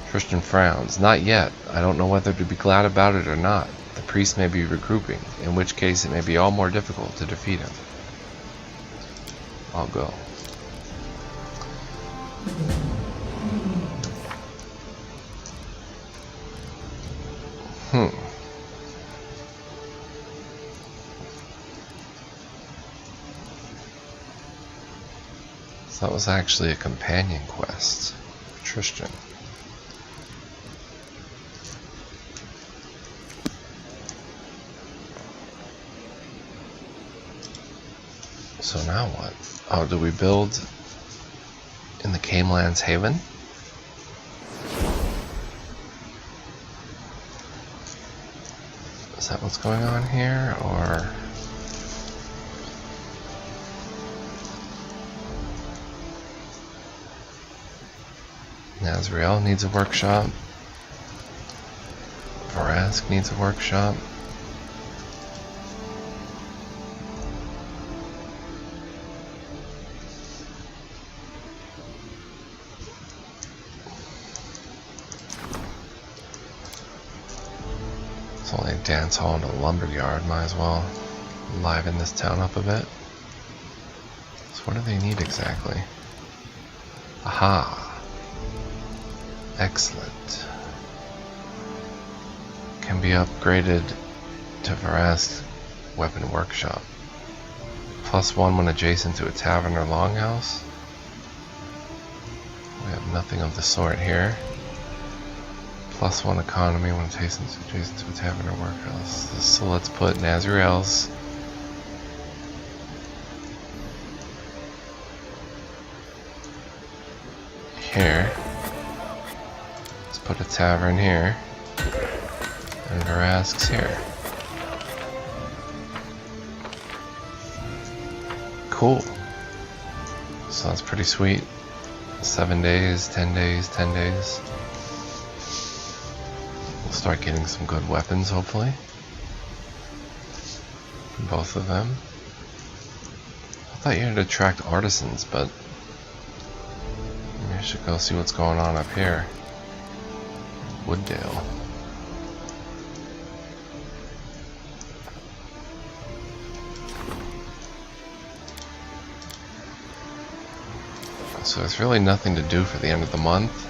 Tristan frowns. Not yet. I don't know whether to be glad about it or not. The priests may be regrouping, in which case it may be all more difficult to defeat him. I'll go. So that was actually a companion quest for Tristan. So now what? Oh, do we build in the Camelands Haven? Is that what's going on here, or? Nazriel needs a workshop. Vrask needs a workshop. It's only a dance hall and a lumberyard. Might as well liven this town up a bit. So what do they need exactly? Aha! Excellent. Can be upgraded to Vrask's weapon workshop. +1 when adjacent to a tavern or longhouse. We have nothing of the sort here. +1 economy when adjacent to a tavern or workhouse. So let's put Nazriel's here. Put a tavern here, Editor asks here. Cool. So that's pretty sweet. 7 days, 10 days, 10 days. We'll start getting some good weapons, hopefully. Both of them. I thought you had to attract artisans, but maybe I should go see what's going on up here. Wooddale. So there's really nothing to do for the end of the month.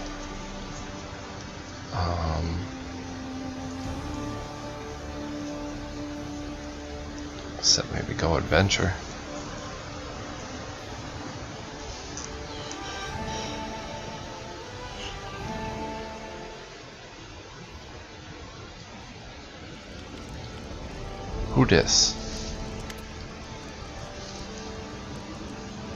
Except maybe go adventure. Who dis?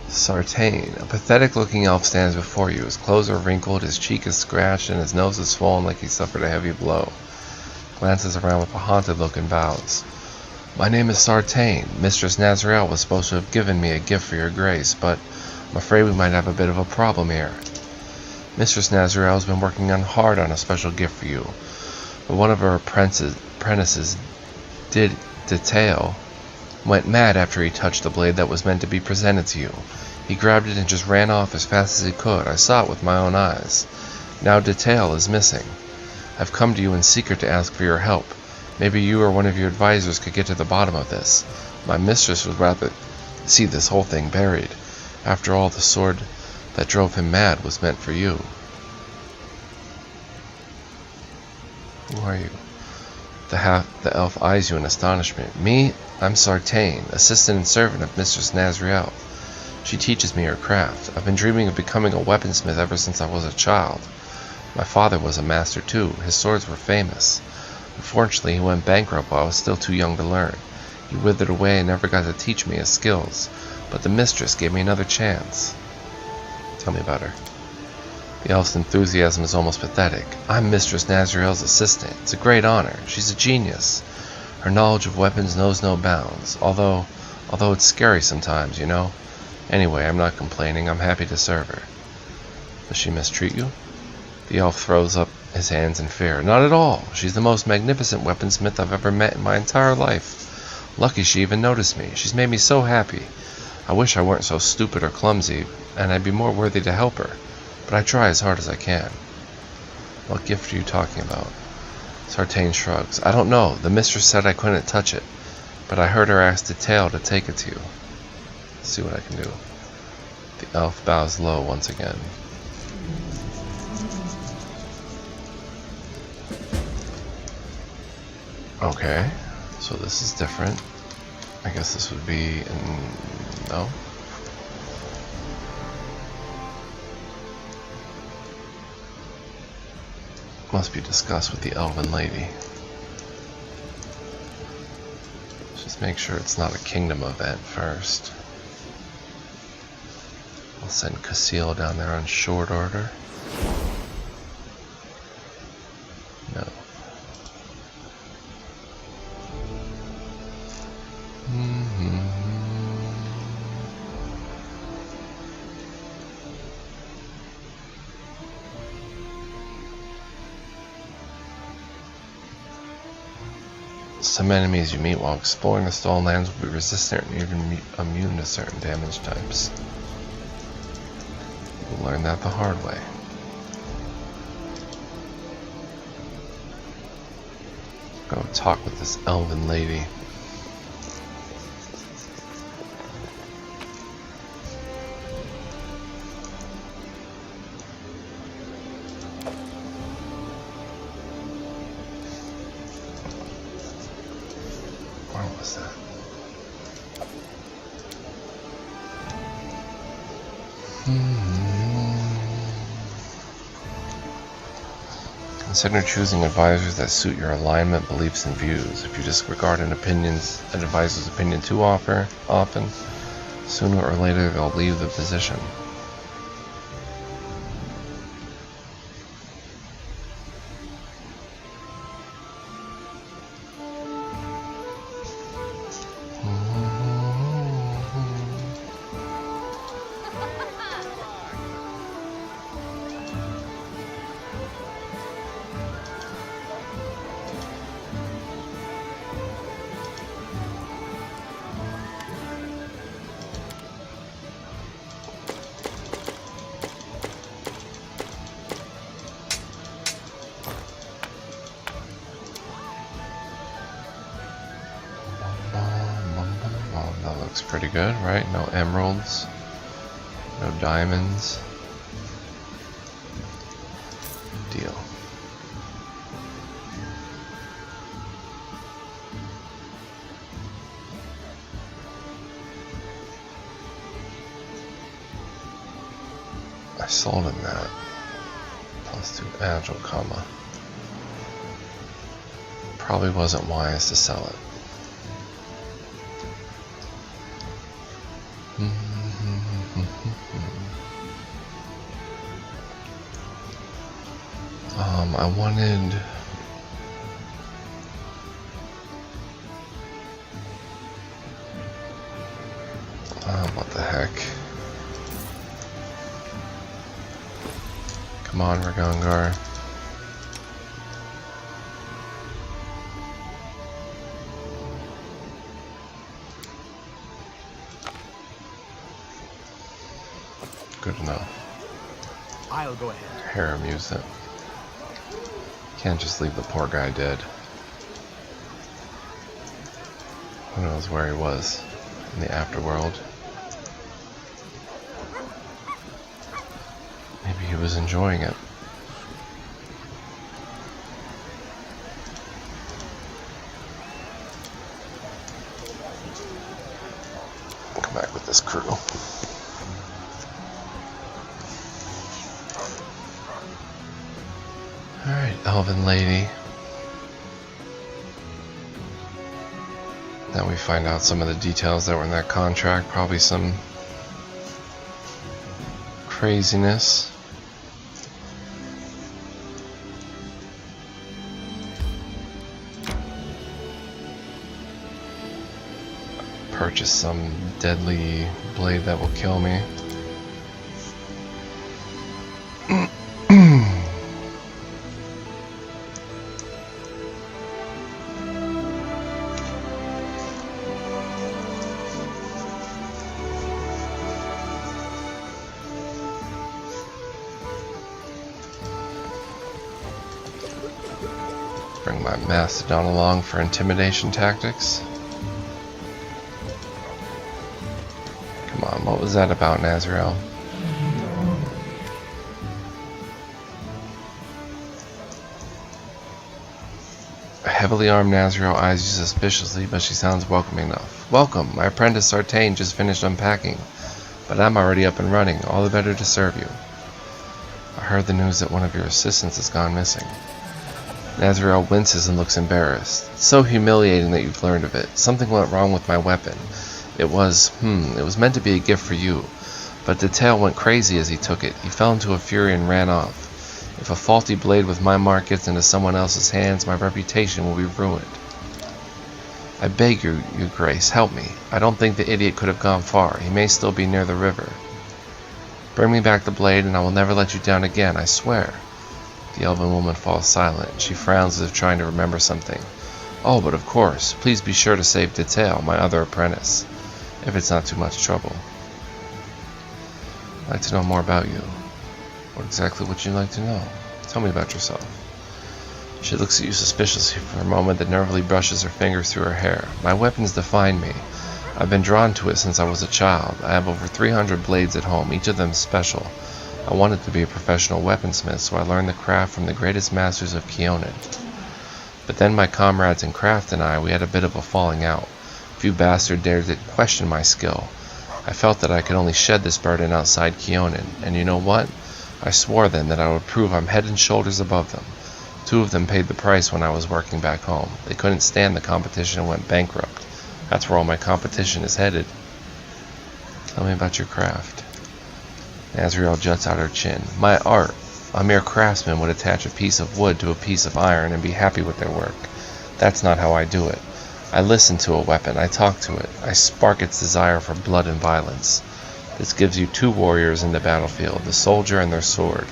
Sartain. A pathetic-looking elf stands before you. His clothes are wrinkled, his cheek is scratched, and his nose is swollen like he suffered a heavy blow. Glances around with a haunted look and bows. My name is Sartain. Mistress Nazriel was supposed to have given me a gift for your grace, but I'm afraid we might have a bit of a problem here. Mistress Nazriel has been working hard on a special gift for you, but one of her apprentices, Detail, went mad after he touched the blade that was meant to be presented to you. He grabbed it and just ran off as fast as he could. I saw it with my own eyes. Now Detail is missing. I've come to you in secret to ask for your help. Maybe you or one of your advisors could get to the bottom of this. My mistress would rather see this whole thing buried. After all, the sword that drove him mad was meant for you. Who are you? The elf eyes you in astonishment. Me? I'm Sartain, assistant and servant of Mistress Nazriel. She teaches me her craft. I've been dreaming of becoming a weaponsmith ever since I was a child. My father was a master too. His swords were famous. Unfortunately, he went bankrupt while I was still too young to learn. He withered away and never got to teach me his skills. But the mistress gave me another chance. Tell me about her. The elf's enthusiasm is almost pathetic. I'm Mistress Nazriel's assistant. It's a great honor. She's a genius. Her knowledge of weapons knows no bounds. Although it's scary sometimes, you know. Anyway, I'm not complaining. I'm happy to serve her. Does she mistreat you? The elf throws up his hands in fear. Not at all. She's the most magnificent weaponsmith I've ever met in my entire life. Lucky she even noticed me. She's made me so happy. I wish I weren't so stupid or clumsy, and I'd be more worthy to help her. But I try as hard as I can. What gift are you talking about? Sartain shrugs. I don't know. The mistress said I couldn't touch it, but I heard her ask Detail to take it to you. Let's see what I can do. The elf bows low once again. Okay, so this is different. I guess this would be no. Must be discussed with the elven lady. Just make sure it's not a kingdom event first. I'll send Casil down there on short order. No. Some enemies you meet while exploring the stolen lands will be resistant or even immune to certain damage types. You'll learn that the hard way. Go talk with this elven lady. Consider choosing advisors that suit your alignment, beliefs, and views. If you disregard an advisor's opinion too often, sooner or later they'll leave the position. pretty good, right? No emeralds, no diamonds. Good deal. I sold him that. +2 agile, comma. Probably wasn't wise to sell it. I wanted... what the heck? Come on, Ragongar. Good enough. I'll go ahead. Harem used it. Can't just leave the poor guy dead. Who knows where he was in the afterworld? Maybe he was enjoying it. Come back with this crew. Alright, Elven Lady. Now we find out some of the details that were in that contract. Probably some craziness. Purchase some deadly blade that will kill me. Bring my Mastodon along for intimidation tactics. Come on, what was that about, Nazriel? A heavily armed Nazriel eyes you suspiciously, but she sounds welcoming enough. Welcome, my apprentice Sartain just finished unpacking, but I'm already up and running, all the better to serve you. I heard the news that one of your assistants has gone missing. Nazriel winces and looks embarrassed. It's so humiliating that you've learned of it. Something went wrong with my weapon. It was meant to be a gift for you, but Detail went crazy as he took it. He fell into a fury and ran off. If a faulty blade with my mark gets into someone else's hands, my reputation will be ruined. I beg you, your grace, help me. I don't think the idiot could have gone far. He may still be near the river. Bring me back the blade and I will never let you down again, I swear. The elven woman falls silent. She frowns as if trying to remember something. Oh, but of course. Please be sure to save Detail, my other apprentice, if it's not too much trouble. I'd like to know more about you. What exactly would you like to know? Tell me about yourself. She looks at you suspiciously for a moment, then nervously brushes her fingers through her hair. My weapons define me. I've been drawn to it since I was a child. I have over 300 blades at home, each of them special. I wanted to be a professional weaponsmith, so I learned the craft from the greatest masters of Keonan. But then my comrades in craft and I, we had a bit of a falling out. Few bastards dared to question my skill. I felt that I could only shed this burden outside Keonan, and you know what? I swore then that I would prove I'm head and shoulders above them. 2 of them paid the price when I was working back home. They couldn't stand the competition and went bankrupt. That's where all my competition is headed. Tell me about your craft. Nazriel juts out her chin. My art. A mere craftsman would attach a piece of wood to a piece of iron and be happy with their work. That's not how I do it. I listen to a weapon. I talk to it. I spark its desire for blood and violence. This gives you 2 warriors in the battlefield, the soldier and their sword.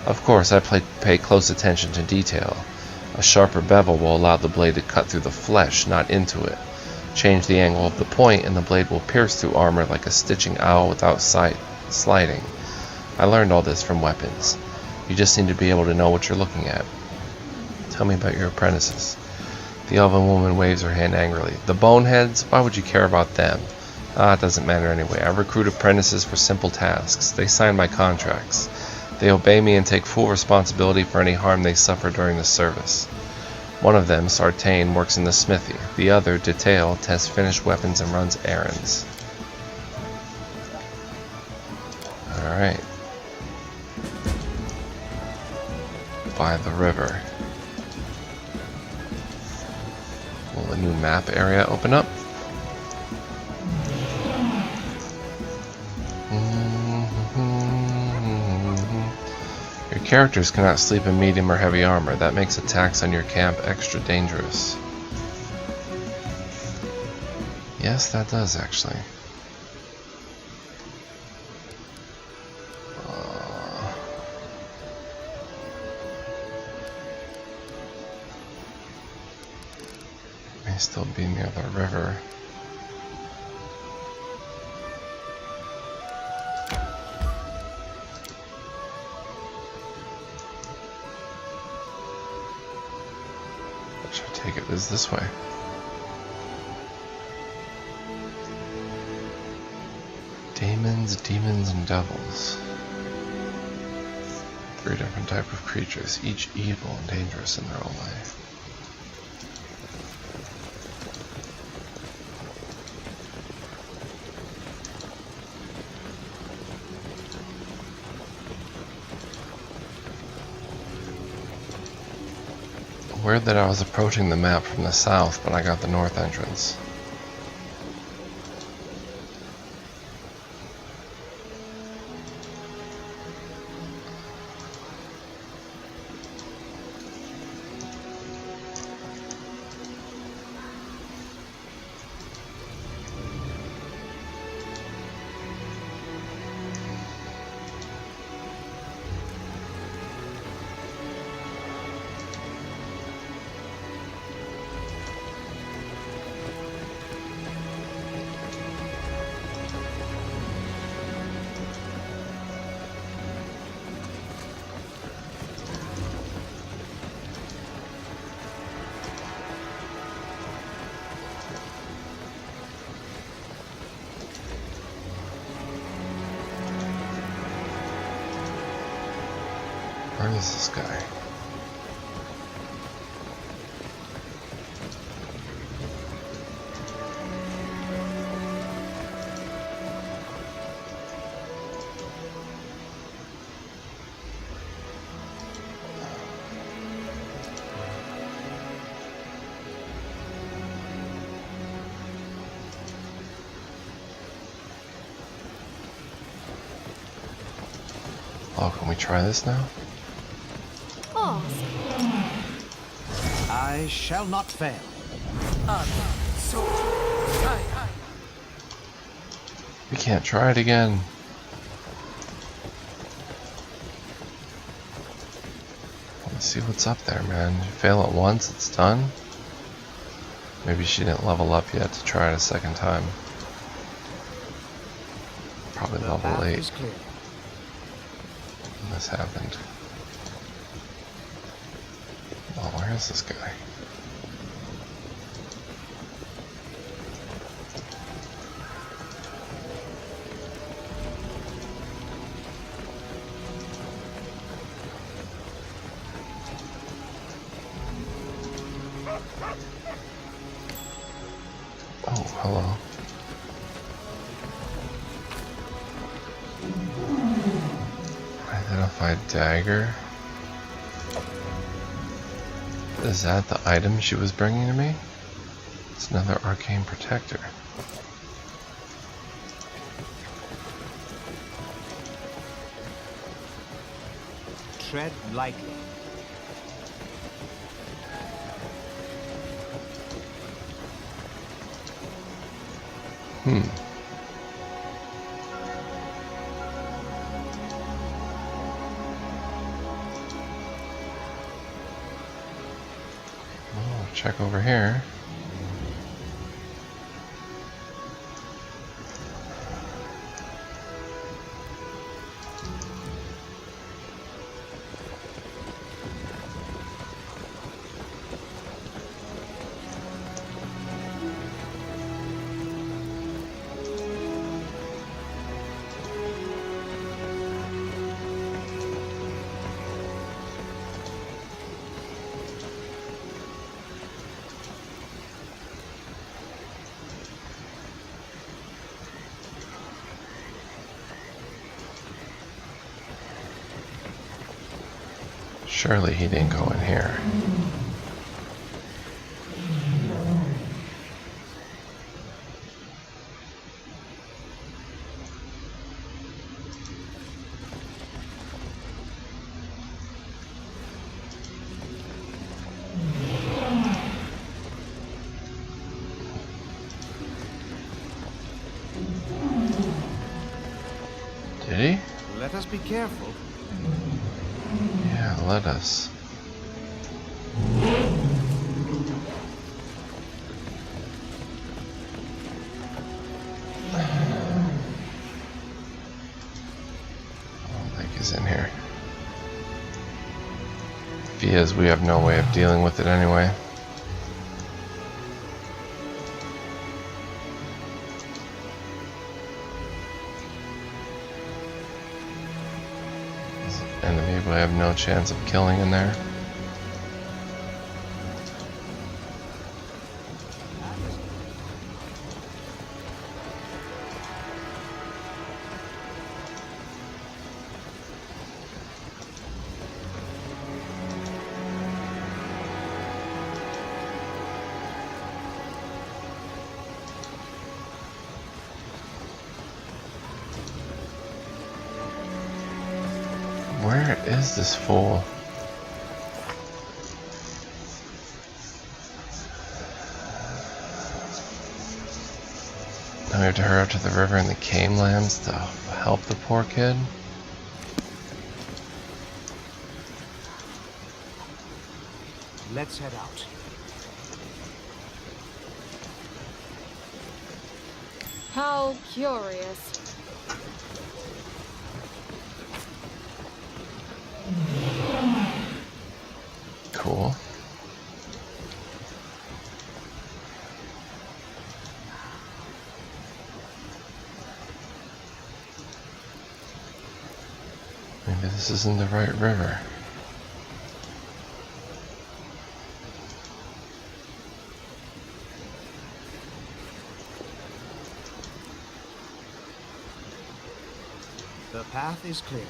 Of course, I pay close attention to detail. A sharper bevel will allow the blade to cut through the flesh, not into it. Change the angle of the point, and the blade will pierce through armor like a stitching owl without sliding. I learned all this from weapons. You just need to be able to know what you're looking at. Tell me about your apprentices. The elven woman waves her hand angrily. The boneheads? Why would you care about them? Ah, it doesn't matter anyway. I recruit apprentices for simple tasks. They sign my contracts. They obey me and take full responsibility for any harm they suffer during the service. One of them, Sartain, works in the smithy. The other, Detail, tests finished weapons and runs errands. Alright. By the river. Will the new map area open up? Your characters cannot sleep in medium or heavy armor. That makes attacks on your camp extra dangerous. Yes, that does actually. May still be near the river. Should I take it as this way? Demons, and devils. 3 different types of creatures, each evil and dangerous in their own way. Weird that I was approaching the map from the south, but I got the north entrance. Where is this guy? Oh, can we try this now? I shall not fail. We can't try it again. Let's see what's up there, man. You fail it once, it's done. Maybe she didn't level up yet to try it a second time. Probably level 8 when this happened. Oh, where is this guy? Oh, hello. Identified dagger. Is that the item she was bringing to me? It's another arcane protector. Tread lightly. Oh, check over here. Surely he didn't go in here. Did he? Let us be careful. Yeah, let us. I don't think he's in here. If he is, we have no way of dealing with it anyway. Enemy, but I have no chance of killing in there. Where is this fool? Now we have to hurry up to the river and the Camelands to help the poor kid. Let's head out. How curious. Cool. Maybe this isn't the right river. The path is clear.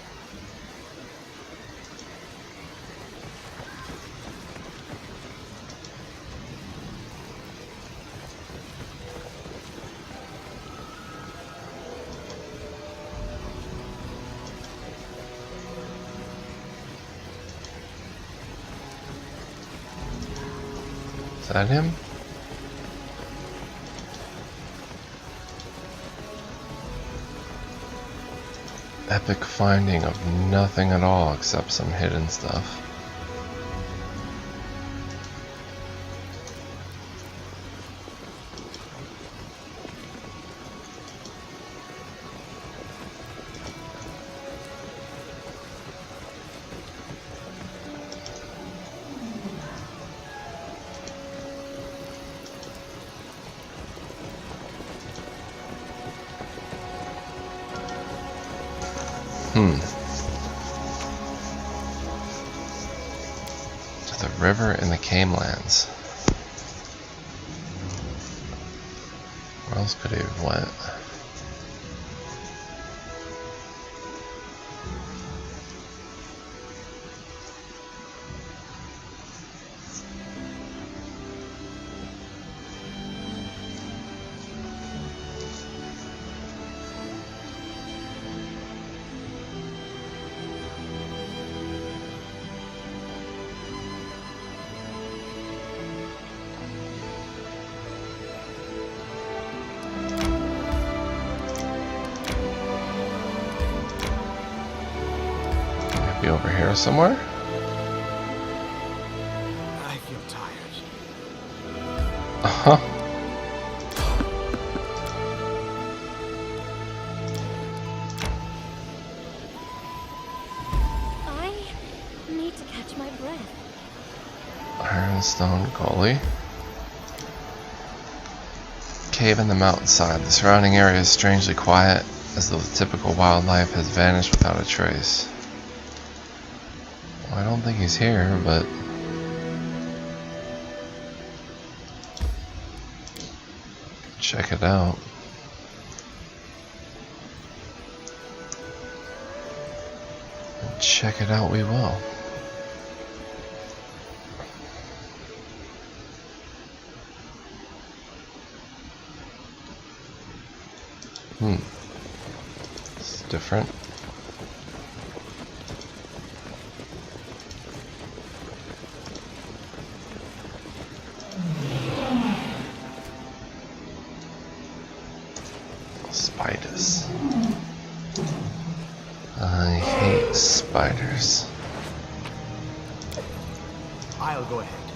Is that him? Epic finding of nothing at all except some hidden stuff. To the river in the Camelands. Where else could he have went? Be over here somewhere? I feel tired. Uh-huh. I need to catch my breath. Ironstone Gully. Cave in the mountainside. The surrounding area is strangely quiet, as though the typical wildlife has vanished without a trace. Well, I don't think he's here, but check it out. And check it out we will. It's different. Spiders. I hate spiders. I'll go ahead.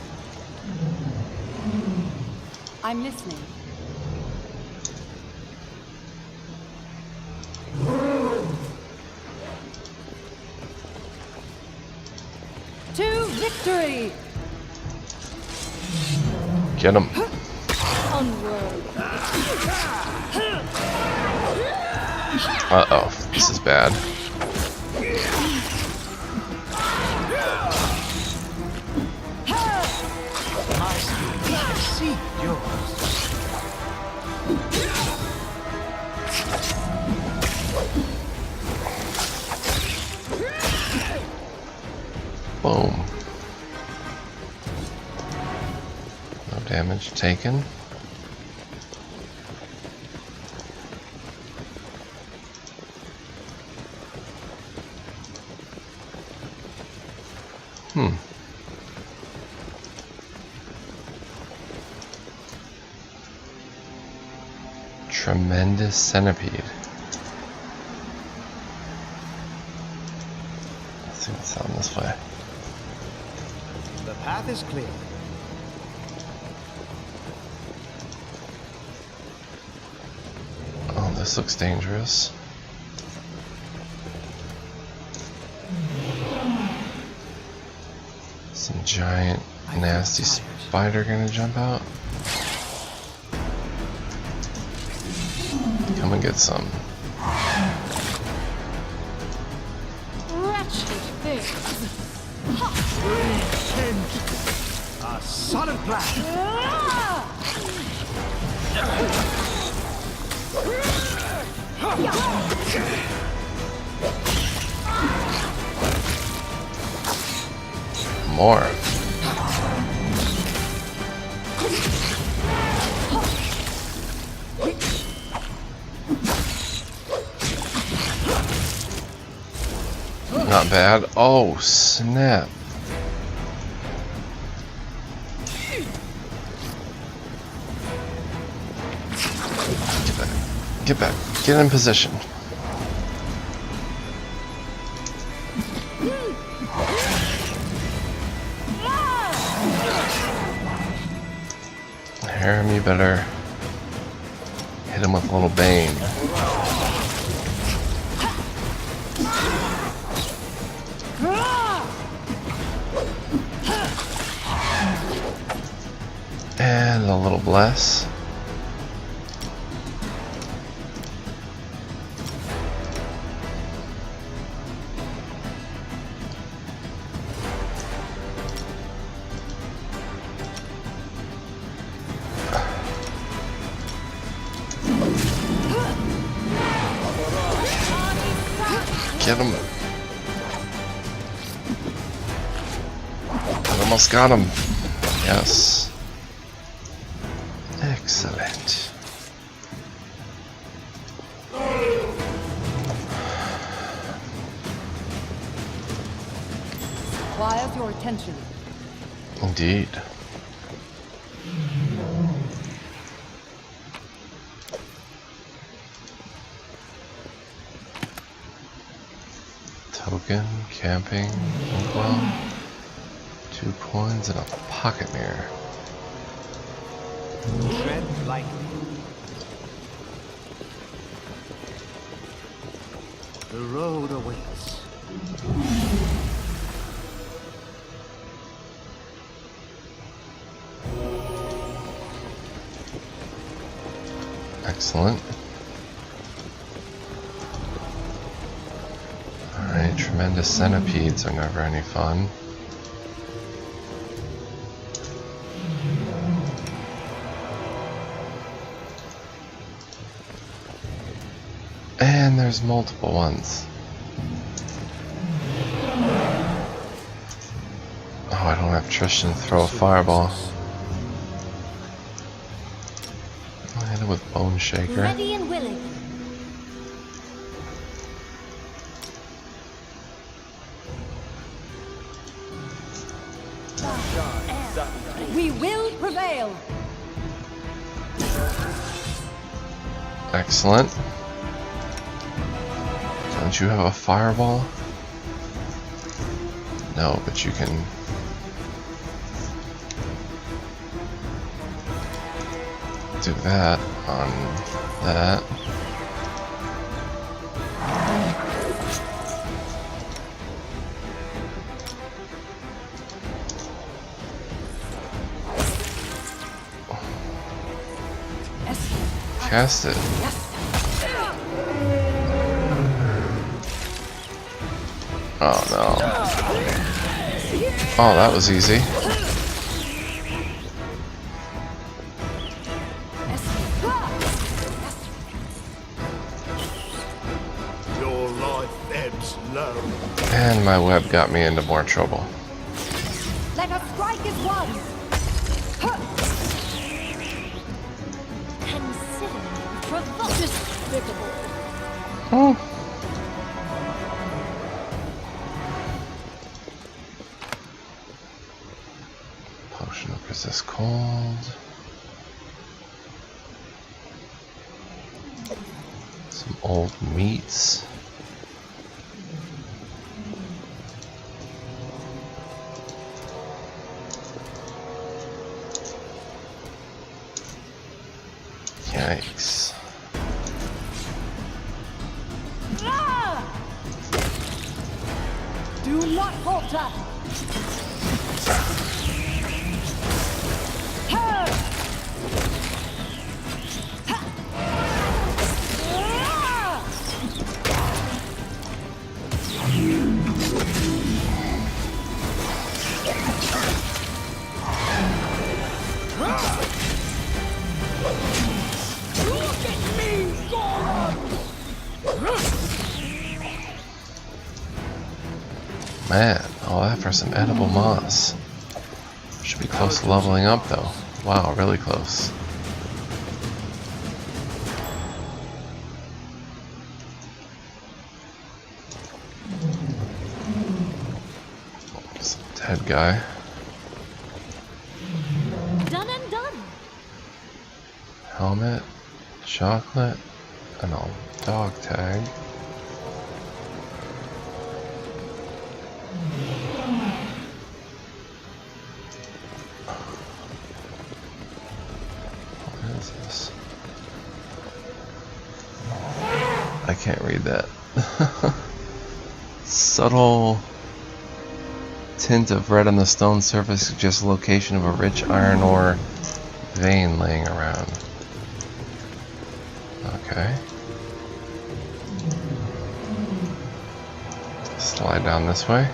I'm listening. To victory! Get him. Onward. Uh-oh, this is bad. See yours. Boom. No damage taken. Tremendous centipede. Let's see what's on this way. The path is clear. Oh, this looks dangerous. Some giant, nasty spider gonna jump out. Come and get some. Wretched things. A solid plan. More. Not bad. Oh, snap. Get back. Get back. Get in position. Harem, you better hit him with a little bane. And a little bless. Get him. I almost got him. Yes. Excellent. Requires your attention. Indeed. Token, camping, inkwell, 2 coins, and a pocket mirror. Tread lightly. The road awaits. Excellent. Alright, tremendous centipedes are never any fun. And there's multiple ones. Oh, I don't have Tristan throw a fireball. I'll hit it with Bone Shaker. Ready and willing. We will prevail. Excellent. Don't you have a fireball? No, but you can... do that on that. Cast it. Oh no. Oh, that was easy. Your life ebbs low. And my web got me into more trouble. Let us strike as one. Consider despicable. Oh. Potion of resist cold. Some old meats. Yikes. Do not falter. Man, all that for some edible moss. Should be close to leveling up though. Wow, really close. Some dead guy. Done and done. Helmet, chocolate, and a dog tag. What is this? I can't read that. Subtle tint of red on the stone surface suggests the location of a rich iron ore vein laying around. Okay. Slide down this way.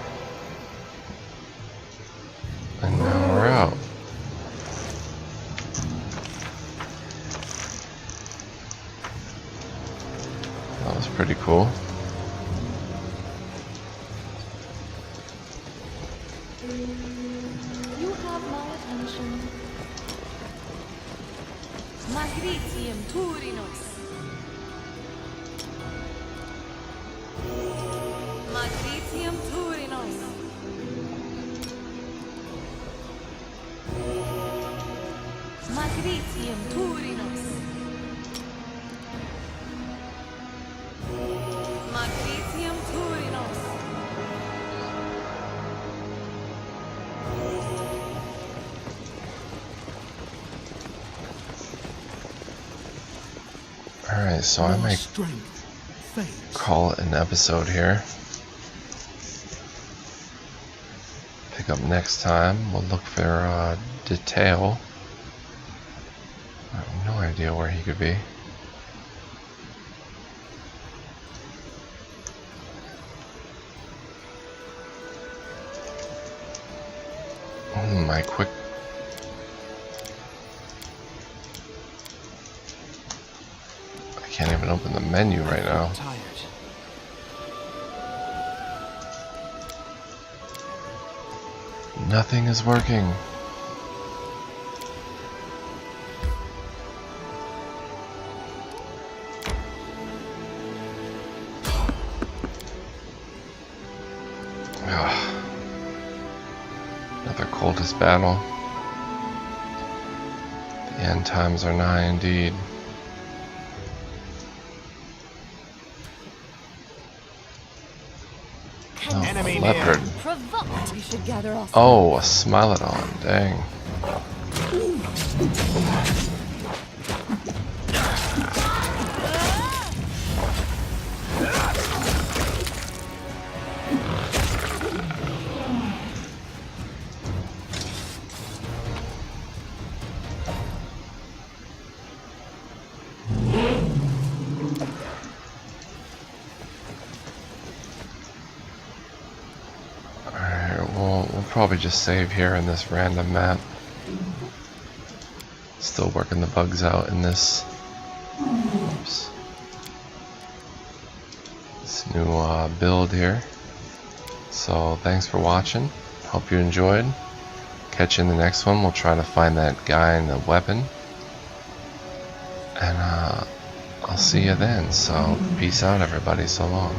And now we're out. That was pretty cool. You have my attention. Magritium Turinos. Magritium Turinos. Magritium Turinos. Magritium Turinos. Alright, so I may call it an episode here. Pick up next time. We'll look for Detail. I have no idea where he could be. My quick... I can't even open the menu right now. Tired. Nothing is working. Another cultist battle. The end times are nigh indeed. Oh, a leopard. We should gather off. Oh, a Smilodon. Dang. We'll probably just save here in this random map. Still working the bugs out in this. Oops. This new build here. So thanks for watching. Hope you enjoyed. Catch you in the next one. We'll try to find that guy and the weapon. And I'll see you then. So peace out, everybody. So long.